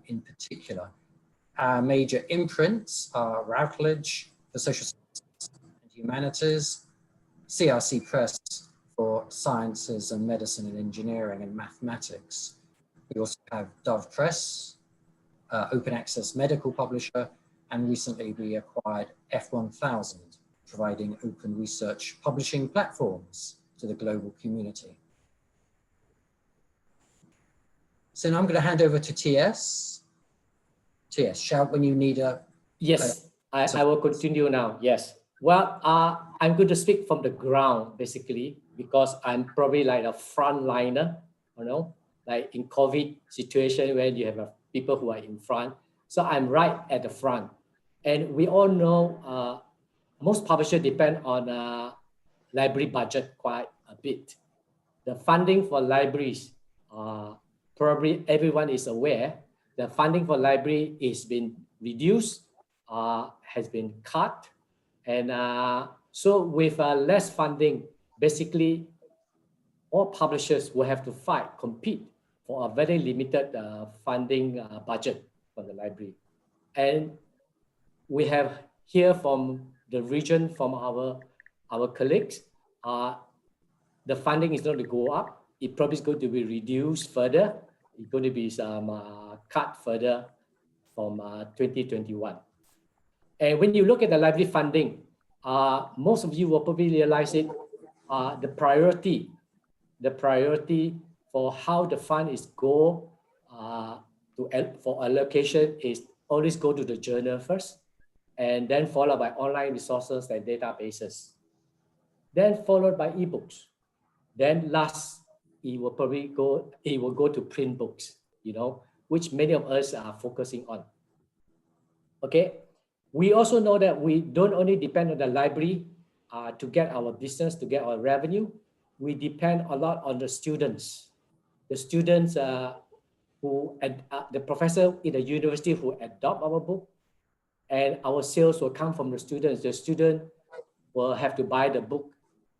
in particular. Our major imprints are Routledge for social sciences and humanities, CRC Press for sciences and medicine and engineering and mathematics. We also have Dove Press, open access medical publisher, and recently we acquired F1000, providing open research publishing platforms to the global community. So now I'm going to hand over to TS. TS, shout when you need a...
Yes, I will continue now. Yes. Well, I'm going to speak from the ground, basically, because I'm probably like a frontliner, you know, like in COVID situation where you have people who are in front. So I'm right at the front. And we all know most publishers depend on library budget quite a bit. The funding for libraries, probably everyone is aware, the funding for library is been reduced, has been cut. And so with less funding, basically all publishers will have to compete for a very limited funding budget for the library. And we have here from the region, from our colleagues, the funding is going to go up. It probably is going to be reduced further. It's going to be some cut further from 2021. And when you look at the library funding, most of you will probably realize it, the priority for how the fund is for allocation is always go to the journal first, and then followed by online resources like databases, then followed by ebooks. Then last, it will go to print books, you know, which many of us are focusing on. Okay. We also know that we don't only depend on the library to get our business, to get our revenue. We depend a lot on the students. The students the professor in the university who adopt our book, and our sales will come from the students. The student will have to buy the book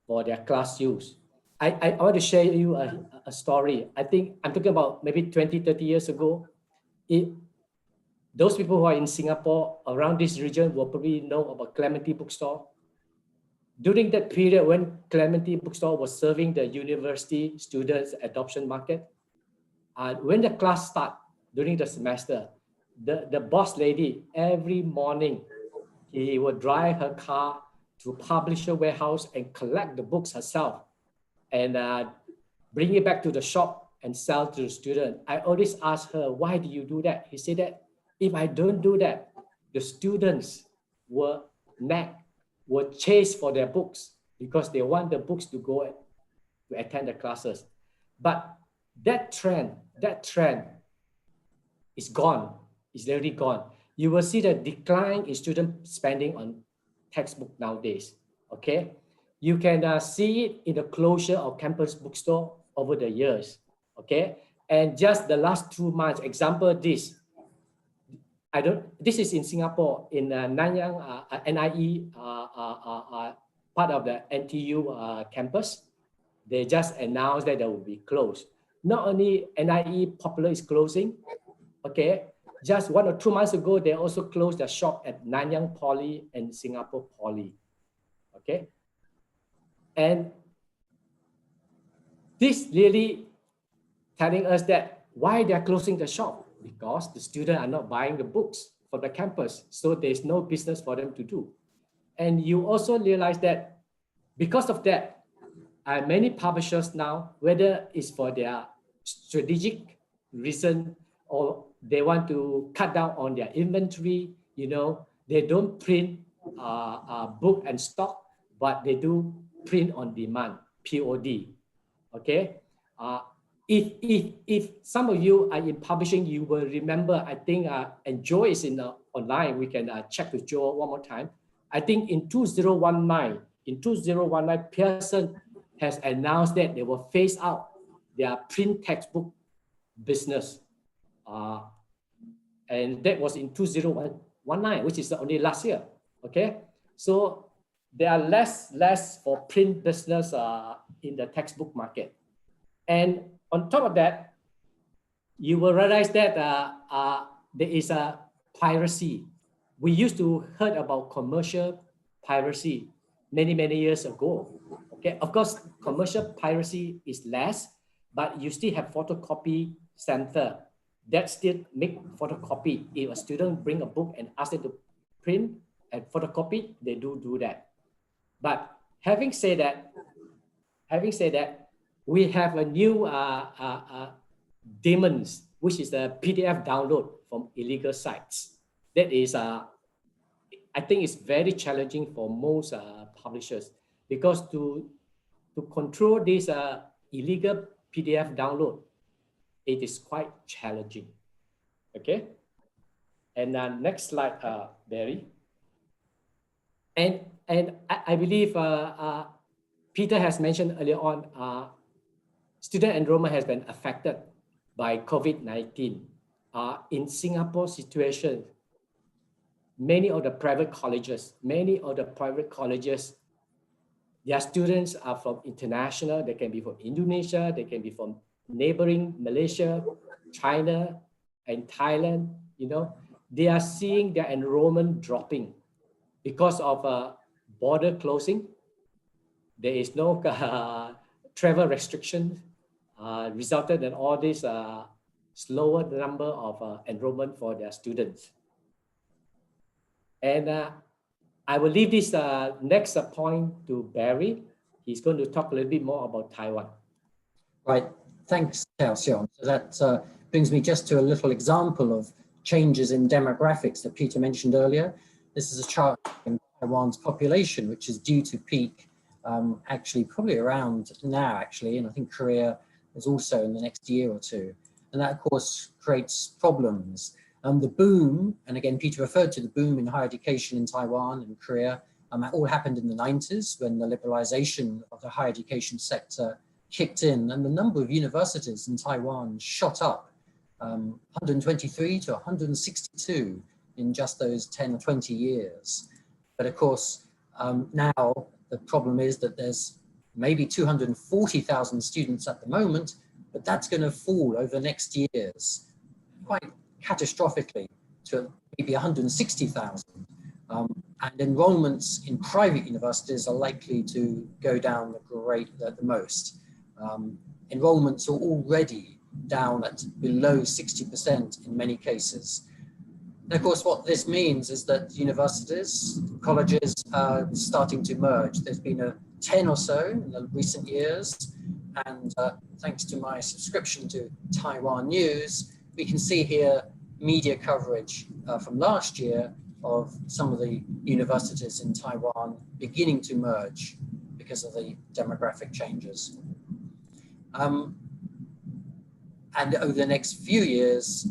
for their class use. I want to share you a story. I think I'm talking about maybe 20, 30 years ago. Those people who are in Singapore around this region will probably know about Clementi Bookstore. During that period when Clementi Bookstore was serving the university students adoption market, when the class started during the semester, the boss lady, every morning, he would drive her car to publisher warehouse and collect the books herself and bring it back to the shop and sell to the student. I always ask her, why do you do that? He said that if I don't do that, the students will chase for their books because they want the books to go to attend the classes. But that trend is gone. It's already gone. You will see the decline in student spending on textbook nowadays. Okay, you can see it in the closure of campus bookstore over the years. Okay, and just the last 2 months, example this. This is in Singapore, in Nanyang NIE, part of the NTU campus. They just announced that they will be closed. Not only NIE Popular is closing, okay, just 1 or 2 months ago, they also closed their shop at Nanyang Poly and Singapore Poly, okay? And this really telling us that why they're closing the shop, because the students are not buying the books from the campus. So there's no business for them to do. And you also realize that because of that, many publishers now, whether it's for their strategic reason or they want to cut down on their inventory, you know, they don't print book and stock, but they do print on demand, POD. Okay. If some of you are in publishing, you will remember, I think, and Joe is in online, we can check with Joe one more time. I think in 2019, Pearson has announced that they will phase out their print textbook business. And that was in 2019, which is only last year. Okay. So there are less for print business in the textbook market. And on top of that, you will realize that there is a piracy. We used to heard about commercial piracy many years ago. Okay, of course, commercial piracy is less, but you still have photocopy center that still make photocopy. If a student bring a book and ask them to print and photocopy, they do that. But having said that, we have a new demons, which is the PDF download from illegal sites. That is, I think it's very challenging for most publishers, because to control this illegal PDF download, it is quite challenging. Okay. And next slide, Barry. And I believe Peter has mentioned earlier on, student enrollment has been affected by COVID-19. In Singapore situation, many of the private colleges, their students are from international. They can be from Indonesia, they can be from neighboring Malaysia, China, and Thailand. You know, they are seeing their enrollment dropping because of border closing. There is no travel restrictions, resulted in all this slower number of enrollment for their students. And I will leave this next point to Barry. He's going to talk a little bit more about Taiwan.
Right, thanks, Siong. So that brings me just to a little example of changes in demographics that Peter mentioned earlier. This is a chart in Taiwan's population, which is due to peak actually probably around now, actually, and I think Korea is also in the next year or two. And that, of course, creates problems. The boom, and again, Peter referred to the boom in higher education in Taiwan and Korea, that all happened in the 90s when the liberalization of the higher education sector kicked in, and the number of universities in Taiwan shot up, 123 to 162 in just those 10 or 20 years. But of course, now the problem is that there's maybe 240,000 students at the moment, but that's going to fall over the next years quite catastrophically to maybe 160,000. And enrollments in private universities are likely to go down the most. Enrollments are already down at below 60% in many cases. And of course, what this means is that universities, colleges are starting to merge. There's been 10 or so in the recent years. And thanks to my subscription to Taiwan News, we can see here media coverage from last year of some of the universities in Taiwan beginning to merge because of the demographic changes. And over the next few years,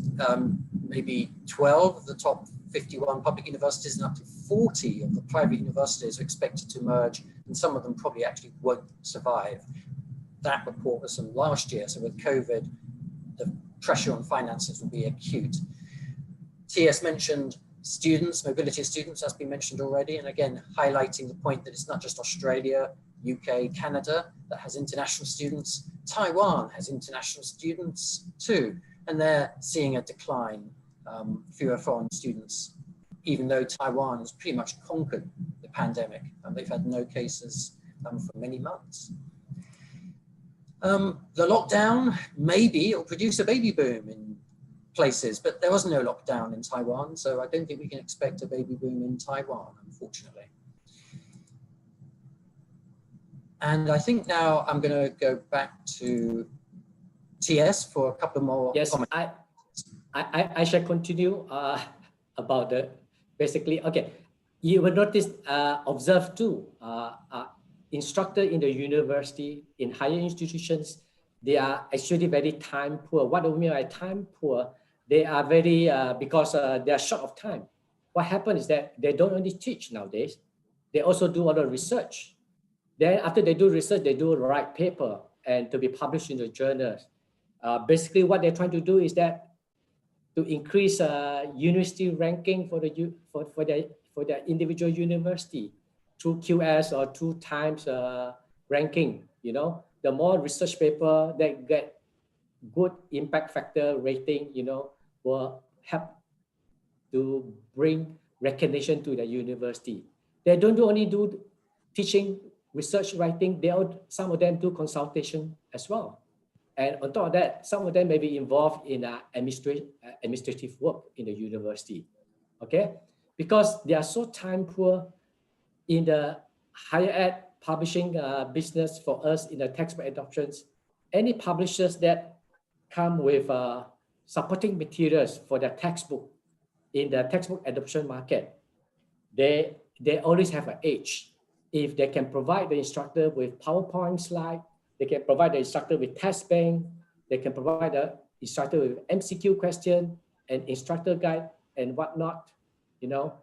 maybe 12 of the top 51 public universities and up to 40 of the private universities are expected to merge, and some of them probably actually won't survive. That report was from last year, so with COVID, the pressure on finances will be acute. TS mentioned students, mobility of students has been mentioned already, and again, highlighting the point that it's not just Australia, UK, Canada that has international students. Taiwan has international students too, and they're seeing a decline, fewer foreign students, even though Taiwan has pretty much conquered the pandemic and they've had no cases for many months. The lockdown, maybe it'll produce a baby boom in places, but there was no lockdown in Taiwan, so I don't think we can expect a baby boom in Taiwan, unfortunately. And I think now I'm going to go back to TS for a couple more comments.
I shall continue about the basically, okay, you will notice, observe too, instructor in the university, in higher institutions, they are actually very time poor. What do we mean by time poor? They are very, because they are short of time. What happens is that they don't only teach nowadays, they also do a lot of research. Then after they do research, they do write paper and to be published in the journals. Basically what they're trying to do is that to increase university ranking for their individual university through QS or 2 times ranking. You know, the more research paper that get good impact factor rating, you know, will help to bring recognition to the university. They don't only do teaching, research, writing, some of them do consultation as well. And on top of that, some of them may be involved in administrative work in the university, okay? Because they are so time poor in the higher ed publishing business for us in the textbook adoptions. Any publishers that come with supporting materials for their textbook in the textbook adoption market, they always have an edge. If they can provide the instructor with PowerPoint slide, they can provide the instructor with test bank, they can provide the instructor with MCQ question and instructor guide and whatnot, you know,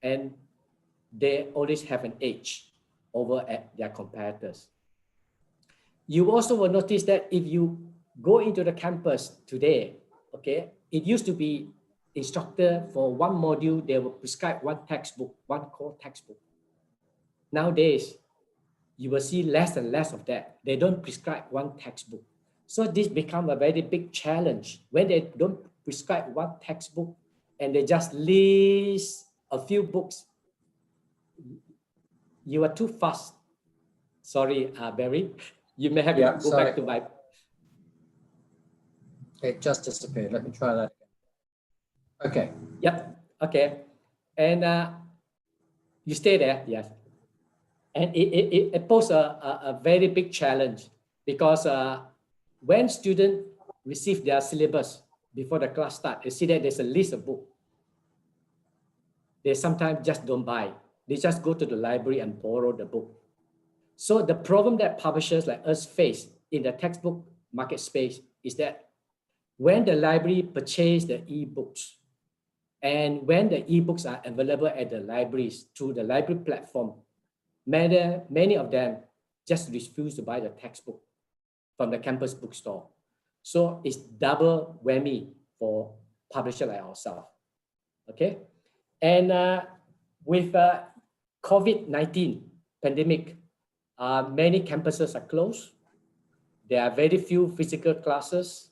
and they always have an edge over at their competitors. You also will notice that if you go into the campus today, okay, it used to be instructor for one module, they will prescribe one textbook, one core textbook. Nowadays, you will see less and less of that. They don't prescribe one textbook. So this becomes a very big challenge when they don't prescribe one textbook and they just list a few books. You are too fast. Sorry, Barry. You may have to go back to my...
It just disappeared. Let me try that again. Okay.
Yep. Okay. And you stay there. Yes. And it poses a very big challenge because when students receive their syllabus before the class starts, they see that there's a list of books. They sometimes just don't buy. They just go to the library and borrow the book. So the problem that publishers like us face in the textbook market space is that when the library purchase the e-books and when the e-books are available at the libraries through the library platform, many of them just refuse to buy the textbook from the campus bookstore. So it's double whammy for publishers like ourselves, okay? And with COVID-19 pandemic, many campuses are closed. There are very few physical classes.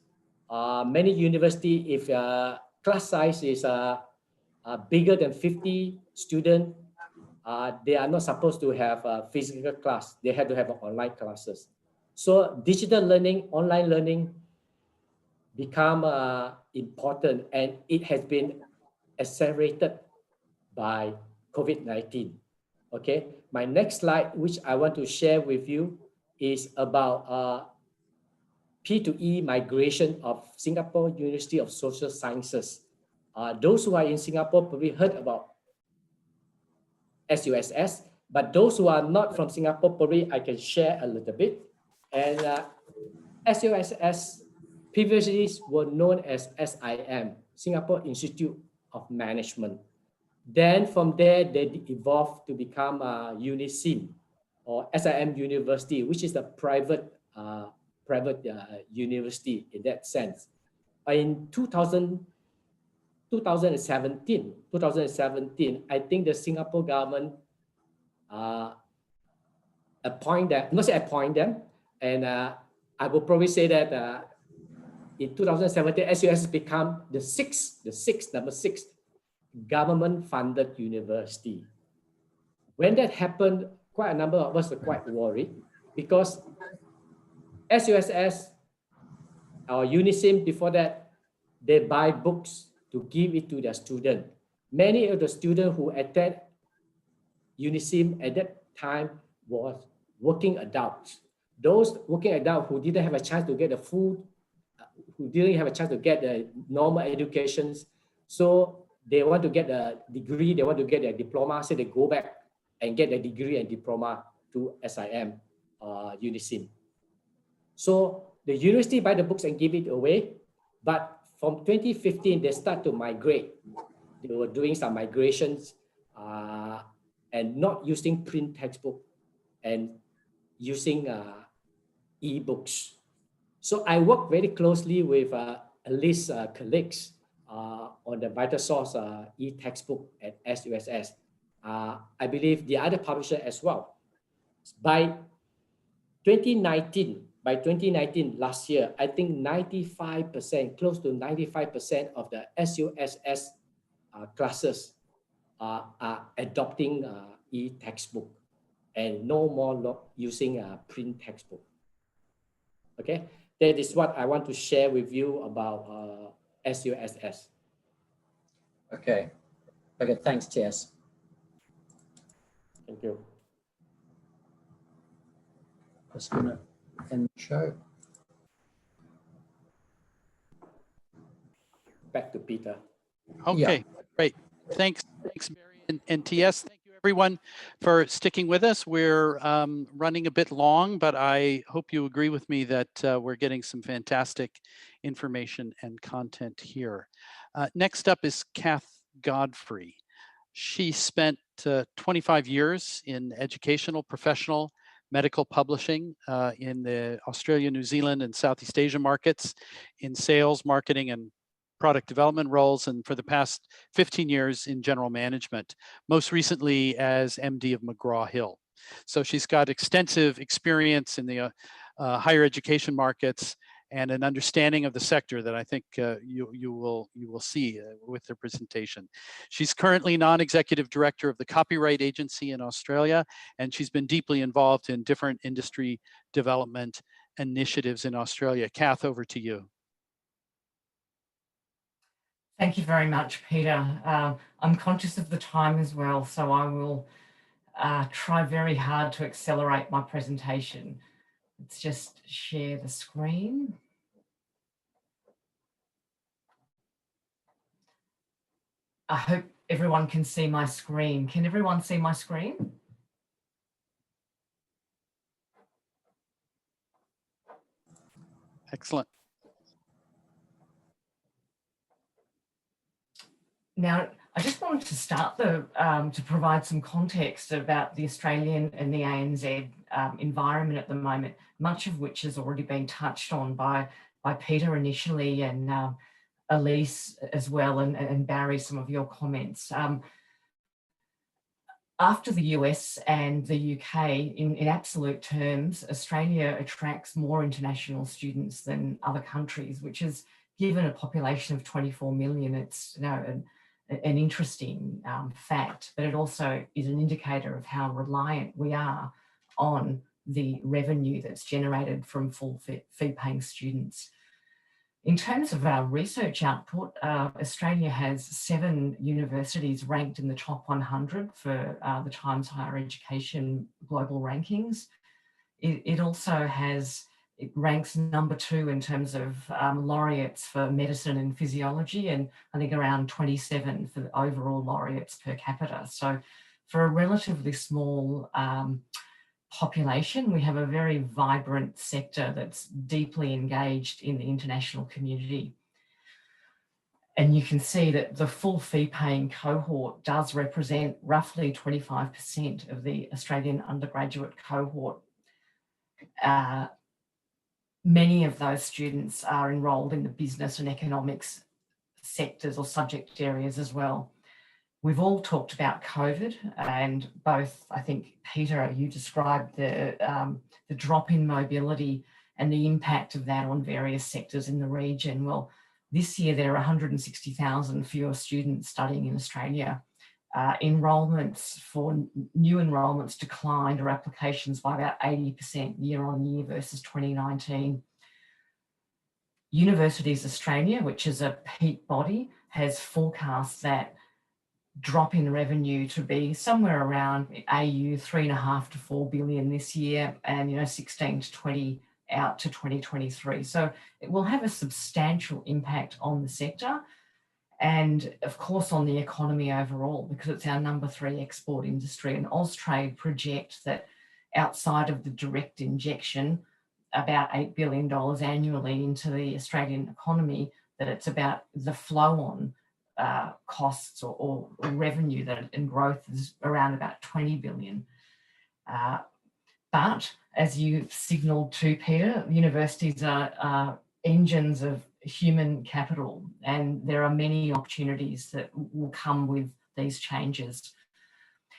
Many universities, if class size is bigger than 50 students, they are not supposed to have a physical class. They have to have online classes. So digital learning, online learning become important, and it has been accelerated by COVID-19. Okay, my next slide, which I want to share with you, is about P2E migration of Singapore University of Social Sciences. Those who are in Singapore probably heard about SUSS, but those who are not from Singapore, probably I can share a little bit. And SUSS previously were known as SIM, Singapore Institute of Management. Then from there, they evolved to become UNISIM or SIM University, which is a private university in that sense. In 2017, I think the Singapore government appoint them, and I will probably say that in 2017, SUS become the number six government-funded university. When that happened, quite a number of us were quite worried because SUSS or Unisim before that, they buy books to give it to their student. Many of the students who attend Unisim at that time was working adults. Those working adults who didn't have a chance to get the food, who didn't have a chance to get the normal educations, so they want to get a degree, they want to get their diploma, so they go back and get a degree and diploma to SIM, Unisim. So the university buy the books and give it away, but from 2015, they start to migrate. They were doing some migrations and not using print textbook and using e-books. So I work very closely with Alice's colleagues on the Vitalsource e-textbook at SUSS. I believe the other publisher as well. By 2019, last year, I think 95%, close to 95% of the SUSS classes are adopting e-textbook and no more using print textbook. Okay, that is what I want to share with you about SUSS.
Okay, okay, thanks, TS.
Thank you.
Just gonna end the show.
Back to Peter.
Okay, great. Thanks, Mary and TS. Thank you, everyone, for sticking with us. We're running a bit long, but I hope you agree with me that we're getting some fantastic information and content here. Next up is Cath Godfrey. She spent 25 years in educational, professional, medical publishing in the Australia, New Zealand, and Southeast Asia markets in sales, marketing, and product development roles, and for the past 15 years in general management, most recently as MD of McGraw-Hill. So she's got extensive experience in the higher education markets and an understanding of the sector that I think you will see with the presentation. She's currently non-executive director of the Copyright Agency in Australia, and she's been deeply involved in different industry development initiatives in Australia. Cath, over to you.
Thank you very much, Peter. I'm conscious of the time as well, so I will try very hard to accelerate my presentation. Let's just share the screen. I hope everyone can see my screen. Can everyone see my screen?
Excellent.
Now, I just wanted to start to provide some context about the Australian and the ANZ environment at the moment, much of which has already been touched on by Peter initially and Elise as well, and Barry, some of your comments. After the US and the UK, in absolute terms, Australia attracts more international students than other countries, which is, given a population of 24 million, it's an interesting fact, but it also is an indicator of how reliant we are on the revenue that's generated from full fee-paying students. In terms of our research output, Australia has 7 universities ranked in the top 100 for the Times Higher Education global rankings. It also it ranks number 2 in terms of laureates for medicine and physiology, and I think around 27 for the overall laureates per capita. So for a relatively small population, we have a very vibrant sector that's deeply engaged in the international community. And you can see that the full fee paying cohort does represent roughly 25% of the Australian undergraduate cohort. Many of those students are enrolled in the business and economics sectors or subject areas as well. We've all talked about COVID, and both, I think, Peter, you described the drop in mobility and the impact of that on various sectors in the region. Well, this year there are 160,000 fewer students studying in Australia enrolments for new enrolments declined, or applications, by about 80% year on year versus 2019. Universities Australia, which is a peak body, has forecast that drop in revenue to be somewhere around AU 3.5 to 4 billion this year, and 16 to 20 out to 2023. So it will have a substantial impact on the sector, and of course on the economy overall, because it's our number 3 export industry. And Austrade project that outside of the direct injection, about $8 billion annually into the Australian economy, that it's about the flow-on costs or revenue that and growth is around about 20 billion. But as you signalled to Peter, universities are engines of human capital, and there are many opportunities that will come with these changes.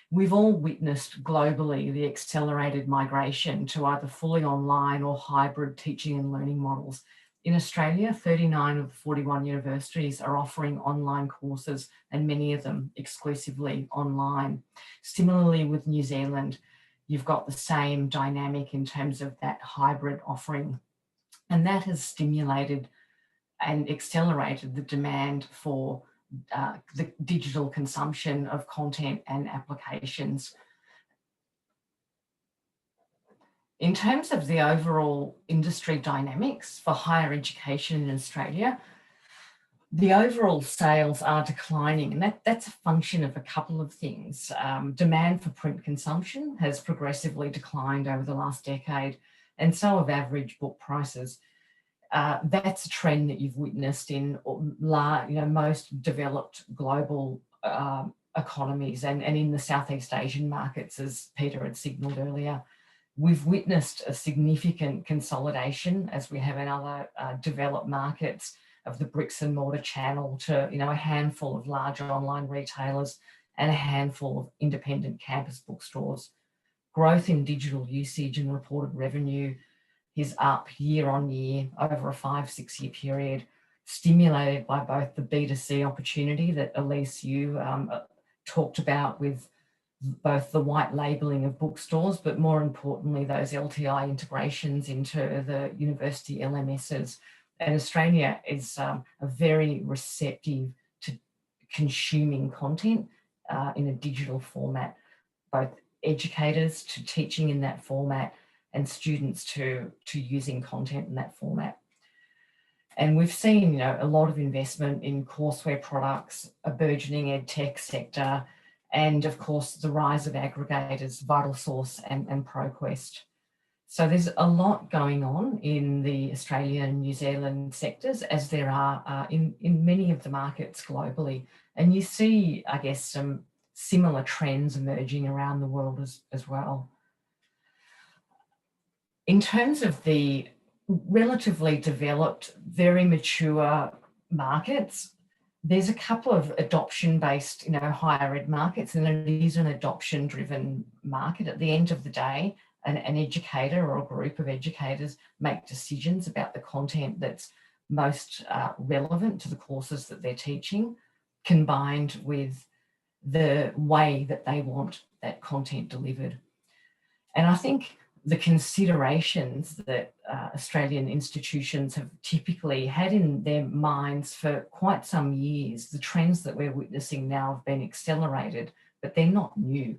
We've all witnessed globally the accelerated migration to either fully online or hybrid teaching and learning models. In Australia, 39 of the 41 universities are offering online courses, and many of them exclusively online. Similarly, with New Zealand, you've got the same dynamic in terms of that hybrid offering. And that has stimulated and accelerated the demand for the digital consumption of content and applications. In terms of the overall industry dynamics for higher education in Australia, the overall sales are declining, and that's a function of a couple of things. Demand for print consumption has progressively declined over the last decade, and so have average book prices. That's a trend that you've witnessed in most developed global economies and in the Southeast Asian markets, as Peter had signalled earlier. We've witnessed a significant consolidation, as we have in other developed markets, of the bricks and mortar channel to a handful of larger online retailers and a handful of independent campus bookstores. Growth in digital usage and reported revenue is up year on year over a 5-6 year period, stimulated by both the B2C opportunity that Elise, you talked about, with both the white labelling of bookstores, but more importantly, those LTI integrations into the university LMSs. And Australia is very receptive to consuming content in a digital format, both educators to teaching in that format and students to using content in that format. And we've seen a lot of investment in courseware products, a burgeoning ed tech sector, and of course the rise of aggregators, Vitalsource and ProQuest. So there's a lot going on in the Australia and New Zealand sectors, as there are in many of the markets globally. And you see, I guess, some similar trends emerging around the world as well. In terms of the relatively developed, very mature markets, there's a couple of adoption-based, higher ed markets, and it is an adoption-driven market. At the end of the day, an educator or a group of educators make decisions about the content that's most relevant to the courses that they're teaching, combined with the way that they want that content delivered. And I think the considerations that Australian institutions have typically had in their minds for quite some years, the trends that we're witnessing now have been accelerated, but they're not new.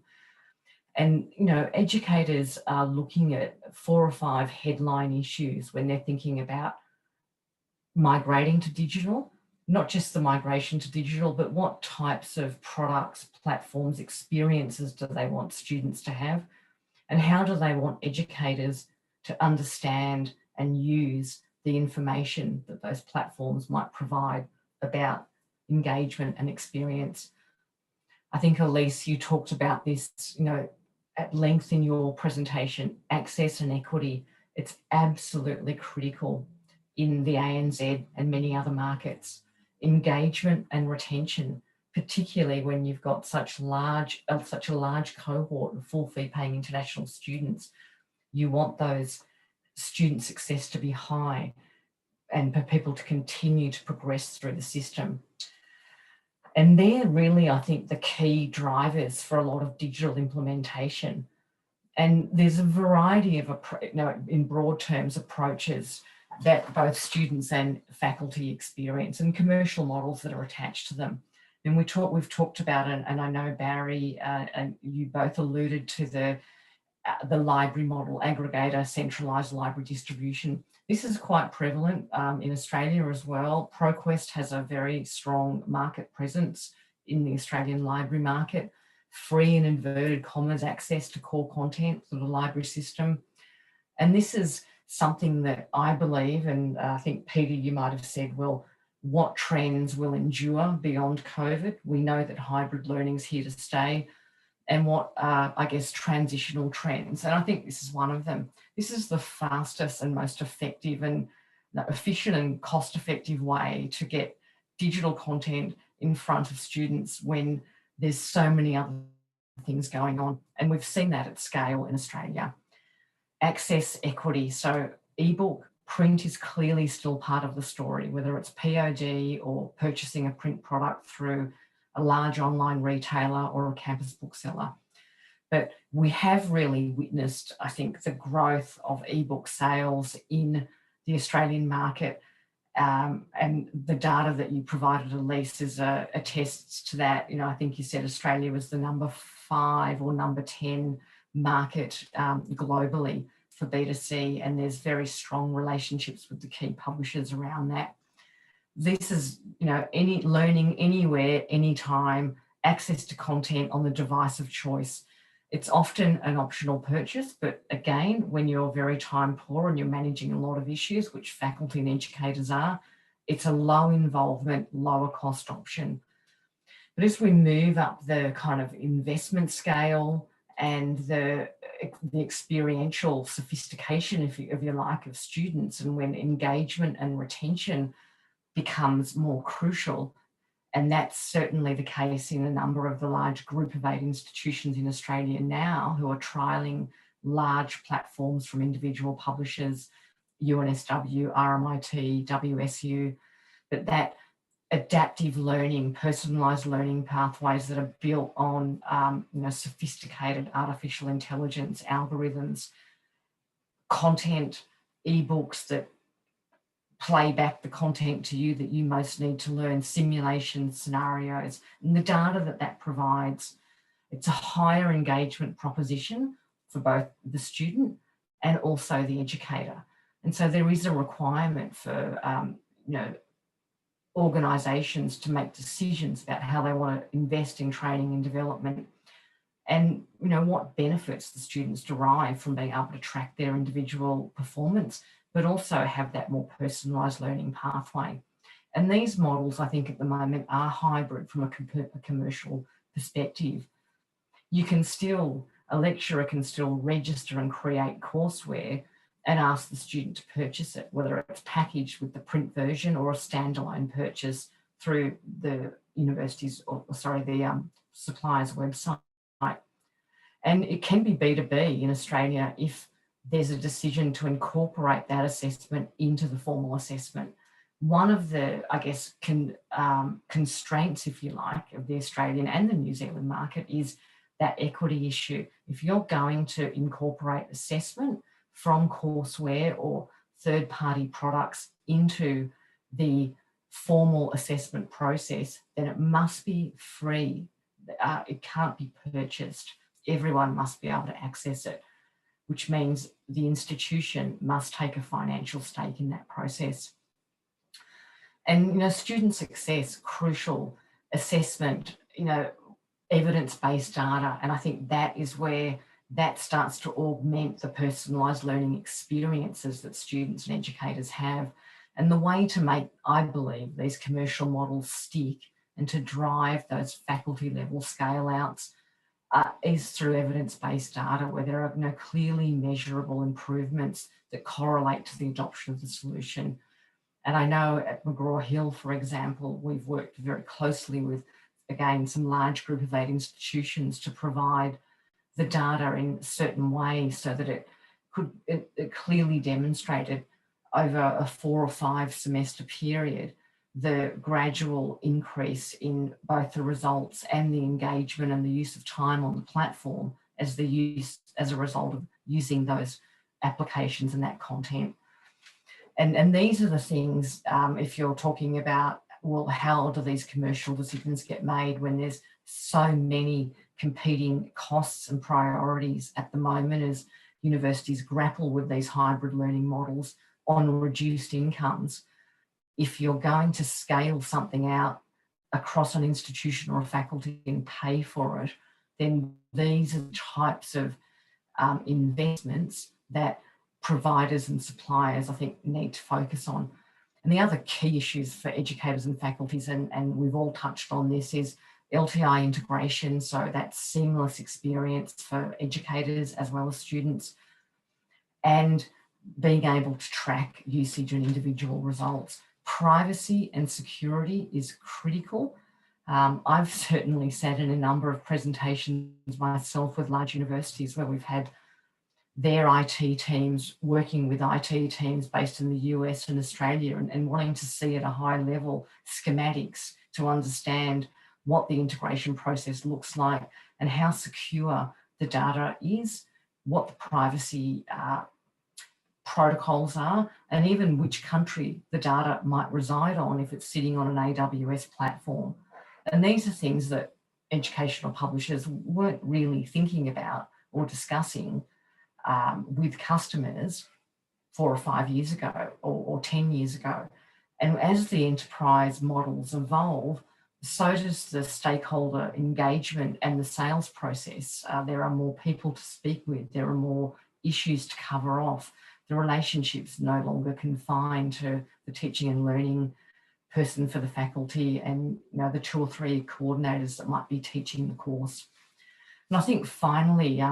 And, educators are looking at 4 or 5 headline issues when they're thinking about migrating to digital, not just the migration to digital, but what types of products, platforms, experiences do they want students to have? And how do they want educators to understand and use the information that those platforms might provide about engagement and experience? I think, Elise, you talked about this, at length in your presentation. Access and equity, it's absolutely critical in the ANZ and many other markets. Engagement and retention, particularly when you've got such a large cohort of full fee paying international students. You want those student success to be high and for people to continue to progress through the system. And they're really, I think, the key drivers for a lot of digital implementation. And there's a variety of, in broad terms, approaches that both students and faculty experience, and commercial models that are attached to them. And we've talked about, and I know Barry and you both alluded to the library model, aggregator, centralised library distribution. This is quite prevalent in Australia as well. ProQuest has a very strong market presence in the Australian library market. Free and inverted commas access to core content through the library system. And this is something that I believe, and I think, Peter, you might have said, well, what trends will endure beyond COVID? We know that hybrid learning is here to stay. And what are, I guess, transitional trends? And I think this is one of them. This is the fastest and most effective and efficient and cost-effective way to get digital content in front of students when there's so many other things going on. And we've seen that at scale in Australia. Access equity. So ebook, print is clearly still part of the story, whether it's POD or purchasing a print product through a large online retailer or a campus bookseller. But we have really witnessed, I think, the growth of ebook sales in the Australian market. And the data that you provided, Elise, attests to that. I think you said Australia was the number 5 or number 10 market globally for B2C, and there's very strong relationships with the key publishers around that. This is, any learning anywhere, anytime, access to content on the device of choice. It's often an optional purchase, but again, when you're very time poor and you're managing a lot of issues, which faculty and educators are, it's a low involvement, lower cost option. But as we move up the kind of investment scale and the experiential sophistication, if you like, of students, and when engagement and retention becomes more crucial, and that's certainly the case in a number of the large group of 8 institutions in Australia now who are trialling large platforms from individual publishers, UNSW, RMIT, WSU, that adaptive learning, personalised learning pathways that are built on sophisticated artificial intelligence algorithms, content, ebooks that play back the content to you that you most need to learn, simulation scenarios, and the data that provides. It's a higher engagement proposition for both the student and also the educator. And so there is a requirement for organisations to make decisions about how they want to invest in training and development, and what benefits the students derive from being able to track their individual performance, but also have that more personalised learning pathway. And these models, I think, at the moment are hybrid from a commercial perspective. A lecturer can still register and create courseware and ask the student to purchase it, whether it's packaged with the print version or a standalone purchase through the university's, the supplier's website. And it can be B2B in Australia if there's a decision to incorporate that assessment into the formal assessment. One of the, I guess, constraints, if you like, of the Australian and the New Zealand market is that equity issue. If you're going to incorporate assessment from courseware or third-party products into the formal assessment process, then it must be free. It can't be purchased. Everyone must be able to access it, which means the institution must take a financial stake in that process. And, student success, crucial, assessment, evidence-based data. And I think that is where that starts to augment the personalised learning experiences that students and educators have. And the way to make, I believe, these commercial models stick and to drive those faculty level scale outs is through evidence-based data where there are clearly measurable improvements that correlate to the adoption of the solution. And I know at McGraw-Hill, for example, we've worked very closely with, again, some large group of 8 institutions to provide the data in certain ways so that it clearly demonstrated over a 4 or 5 semester period the gradual increase in both the results and the engagement and the use of time on the platform as a result of using those applications and that content. And these are the things, if you're talking about, well, how do these commercial decisions get made when there's so many competing costs and priorities at the moment as universities grapple with these hybrid learning models on reduced incomes. If you're going to scale something out across an institution or a faculty and pay for it, then these are the types of investments that providers and suppliers, I think, need to focus on. And the other key issues for educators and faculties, and we've all touched on this, is LTI integration, so that seamless experience for educators as well as students, and being able to track usage and individual results. Privacy and security is critical. I've certainly sat in a number of presentations myself with large universities where we've had their IT teams working with IT teams based in the US and Australia and wanting to see at a high level schematics to understand what the integration process looks like and how secure the data is, what the privacy protocols are, and even which country the data might reside on if it's sitting on an AWS platform. And these are things that educational publishers weren't really thinking about or discussing with customers 4 or 5 years ago or 10 years ago. And as the enterprise models evolve, so does the stakeholder engagement and the sales process. There are more people to speak with, there are more issues to cover off. The relationship's no longer confined to the teaching and learning person for the faculty and the 2 or 3 coordinators that might be teaching the course. And I think finally,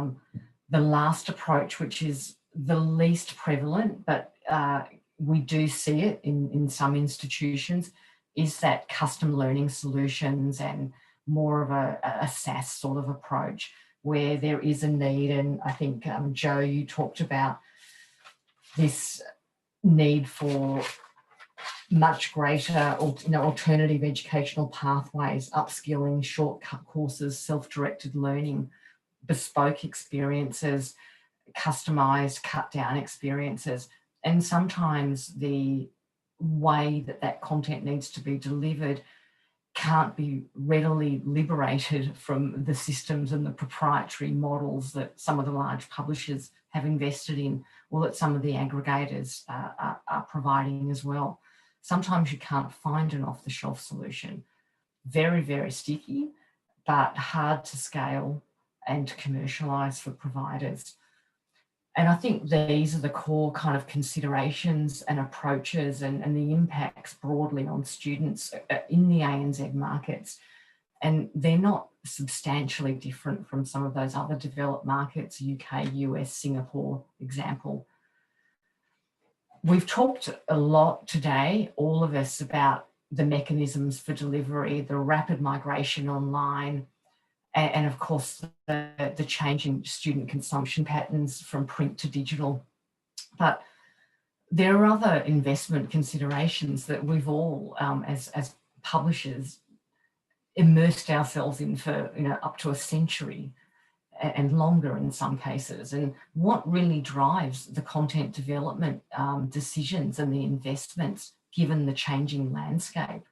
the last approach, which is the least prevalent, but we do see it in some institutions, is that custom learning solutions and more of a SaaS sort of approach where there is a need. And I think, Joe, you talked about this need for much greater alternative educational pathways, upskilling, shortcut courses, self-directed learning, bespoke experiences, customized, cut down experiences. And sometimes the way that content needs to be delivered can't be readily liberated from the systems and the proprietary models that some of the large publishers have invested in, or that some of the aggregators are providing as well. Sometimes you can't find an off-the-shelf solution. Very, very sticky, but hard to scale and to commercialise for providers. And I think these are the core kind of considerations and approaches and the impacts broadly on students in the ANZ markets. And they're not substantially different from some of those other developed markets, UK, US, Singapore example. We've talked a lot today, all of us, about the mechanisms for delivery, the rapid migration online, and of course, the changing student consumption patterns from print to digital. But there are other investment considerations that we've all, as publishers, immersed ourselves in for up to a century and longer in some cases. And what really drives the content development decisions and the investments given the changing landscape?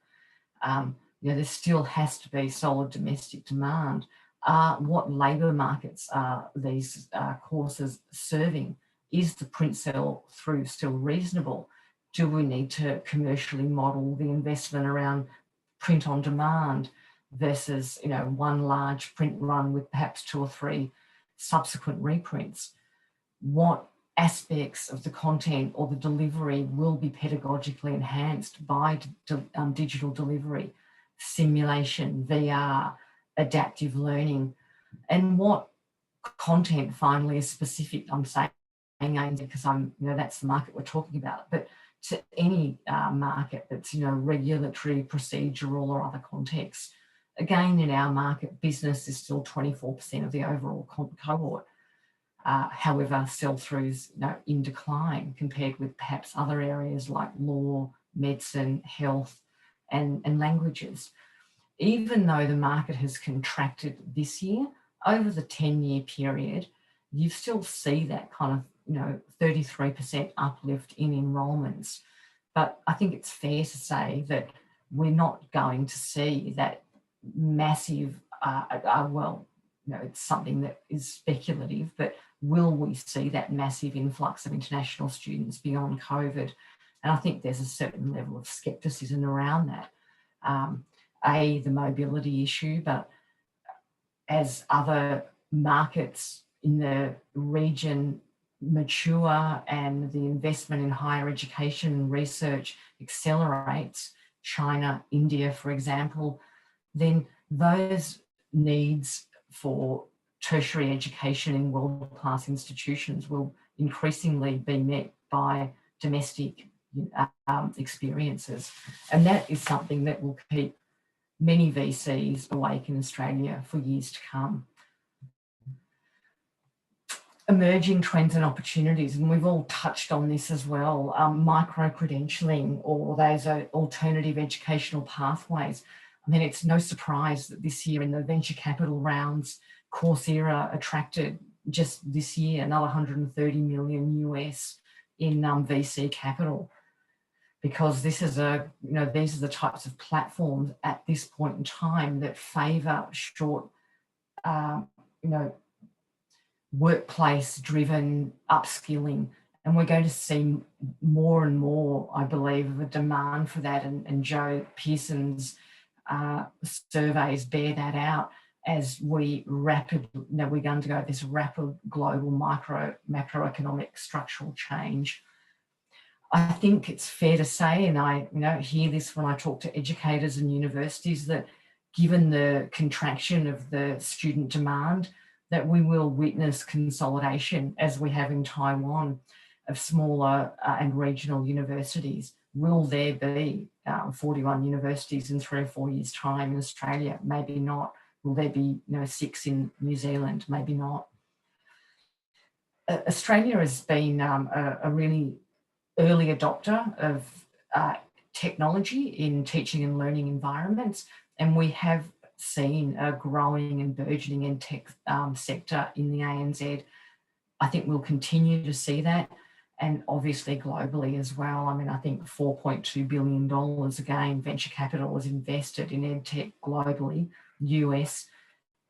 There still has to be solid domestic demand. What labour markets are these courses serving? Is the print sell-through still reasonable? Do we need to commercially model the investment around print on demand versus one large print run with perhaps 2 or 3 subsequent reprints? What aspects of the content or the delivery will be pedagogically enhanced by digital delivery, simulation, VR, adaptive learning, and what content finally is specific? I'm saying because that's the market we're talking about, but to any market that's regulatory, procedural, or other contexts. Again, in our market, business is still 24% of the overall cohort. However, sell-throughs in decline compared with perhaps other areas like law, medicine, health, and languages. Even though the market has contracted this year, over the 10-year period, you still see that kind of 33% uplift in enrolments. But I think it's fair to say that we're not going to see that massive, it's something that is speculative, but will we see that massive influx of international students beyond COVID? And I think there's a certain level of skepticism around that. The mobility issue, but as other markets in the region mature and the investment in higher education and research accelerates, China, India, for example, then those needs for tertiary education in world-class institutions will increasingly be met by domestic experiences. And that is something that will keep many VCs awake in Australia for years to come. Emerging trends and opportunities, and we've all touched on this as well, micro-credentialing or those alternative educational pathways. I mean, it's no surprise that this year in the venture capital rounds, Coursera attracted just this year another $130 million US in VC capital, because this is these are the types of platforms at this point in time that favour short, workplace-driven upskilling, and we're going to see more and more, I believe, of a demand for that. And Joe Pearson's surveys bear that out as we're going to undergo this rapid global macroeconomic structural change. I think it's fair to say, and I hear this when I talk to educators and universities, that given the contraction of the student demand, that we will witness consolidation, as we have in Taiwan, of smaller and regional universities. Will there be 41 universities in 3 or 4 years' time in Australia? Maybe not. Will there be 6 in New Zealand? Maybe not. Australia has been a really early adopter of technology in teaching and learning environments, and we have seen a growing and burgeoning EdTech sector in the ANZ. I think we'll continue to see that, and obviously globally as well. I mean, I think $4.2 billion, again, venture capital was invested in EdTech globally, US,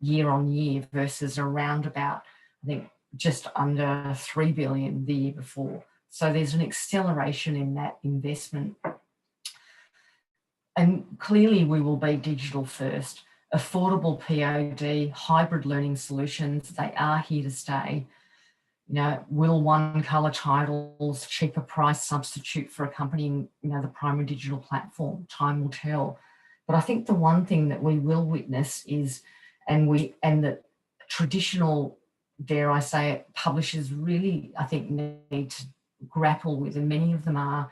year on year, versus around about, I think, just under $3 billion the year before. So there's an acceleration in that investment. And clearly we will be digital first. Affordable POD, hybrid learning solutions, they are here to stay. Will one-colour titles, cheaper price substitute for accompanying, the primary digital platform? Time will tell. But I think the one thing that we will witness is, and the traditional, dare I say it, publishers really, I think, need to grapple with, and many of them are,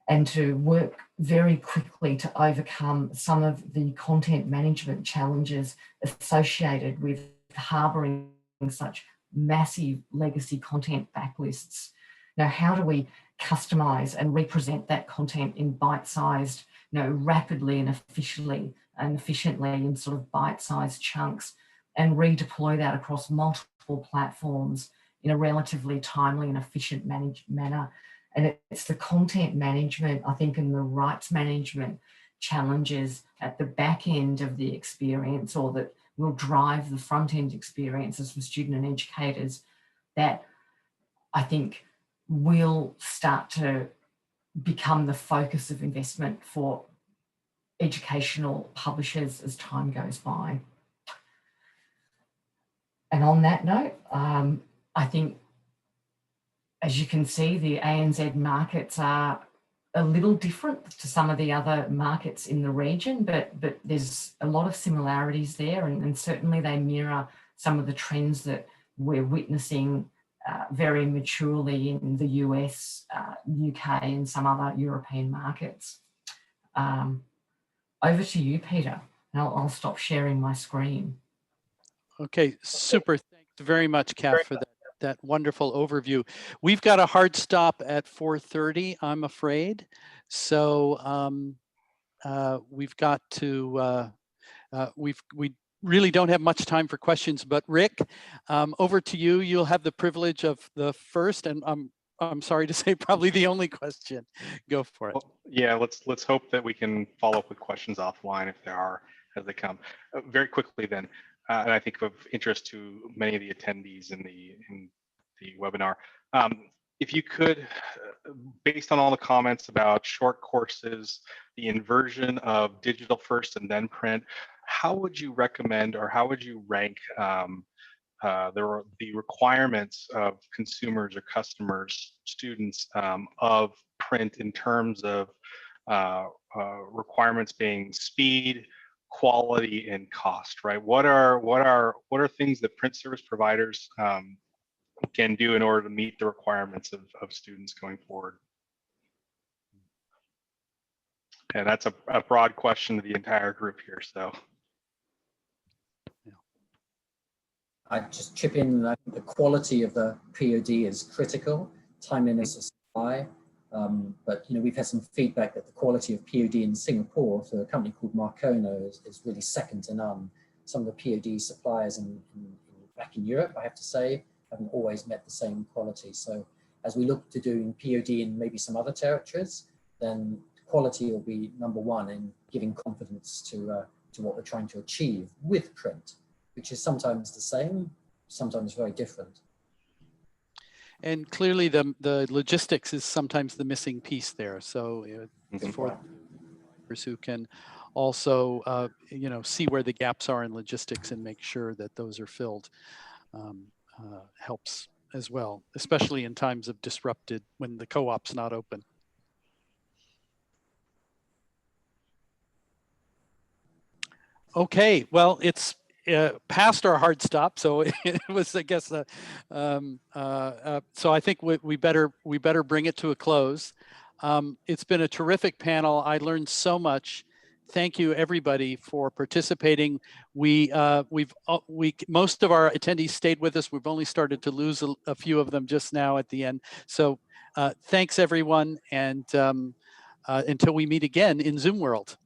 and to work very quickly to overcome some of the content management challenges associated with harbouring such massive legacy content backlists. Now, how do we customise and represent that content in bite-sized, rapidly and efficiently in sort of bite-sized chunks, and redeploy that across multiple platforms in a relatively timely and efficient manner? And it's the content management, I think, and the rights management challenges at the back end of the experience, or that will drive the front end experiences for student and educators, that I think will start to become the focus of investment for educational publishers as time goes by. And on that note, I think, as you can see, the ANZ markets are a little different to some of the other markets in the region, but there's a lot of similarities there, and certainly they mirror some of the trends that we're witnessing very maturely in the US, UK, and some other European markets. Over to you, Peter. I'll stop sharing my screen.
Okay, super. Thanks very much, Cath, for that wonderful overview. We've got a hard stop at 4:30, I'm afraid. So we've got to, we really don't have much time for questions, but Rick, over to you. You'll have the privilege of the first, and I'm sorry to say, probably the only question. Go for it.
Well, yeah, let's hope that we can follow up with questions offline if there are as they come. Very quickly then, and I think of interest to many of the attendees in the webinar. If you could, based on all the comments about short courses, the inversion of digital first and then print, how would you recommend or how would you rank the requirements of consumers or customers, students of print in terms of requirements being speed, quality, and cost, right? What are things that print service providers can do in order to meet the requirements of students going forward? And that's a broad question to the entire group here, so.
I just chip in that the quality of the POD is critical, timeliness of supply. But we've had some feedback that the quality of POD in Singapore for a company called Marcona is really second to none. Some of the POD suppliers back in Europe, I have to say, haven't always met the same quality. So as we look to doing POD in maybe some other territories, then quality will be number one in giving confidence to what we're trying to achieve with print, which is sometimes the same, sometimes very different.
And clearly the logistics is sometimes the missing piece there. So for who can also see where the gaps are in logistics and make sure that those are filled helps as well, especially in times of disrupted when the co-op's not open. Okay, well, it's past our hard stop, so it was, I guess, so I think we better bring it to a close. It's been a terrific panel. I learned so much. Thank you, everybody, for participating. Most of our attendees stayed with us. We've only started to lose a few of them just now at the end. So thanks, everyone, and until we meet again in Zoom World.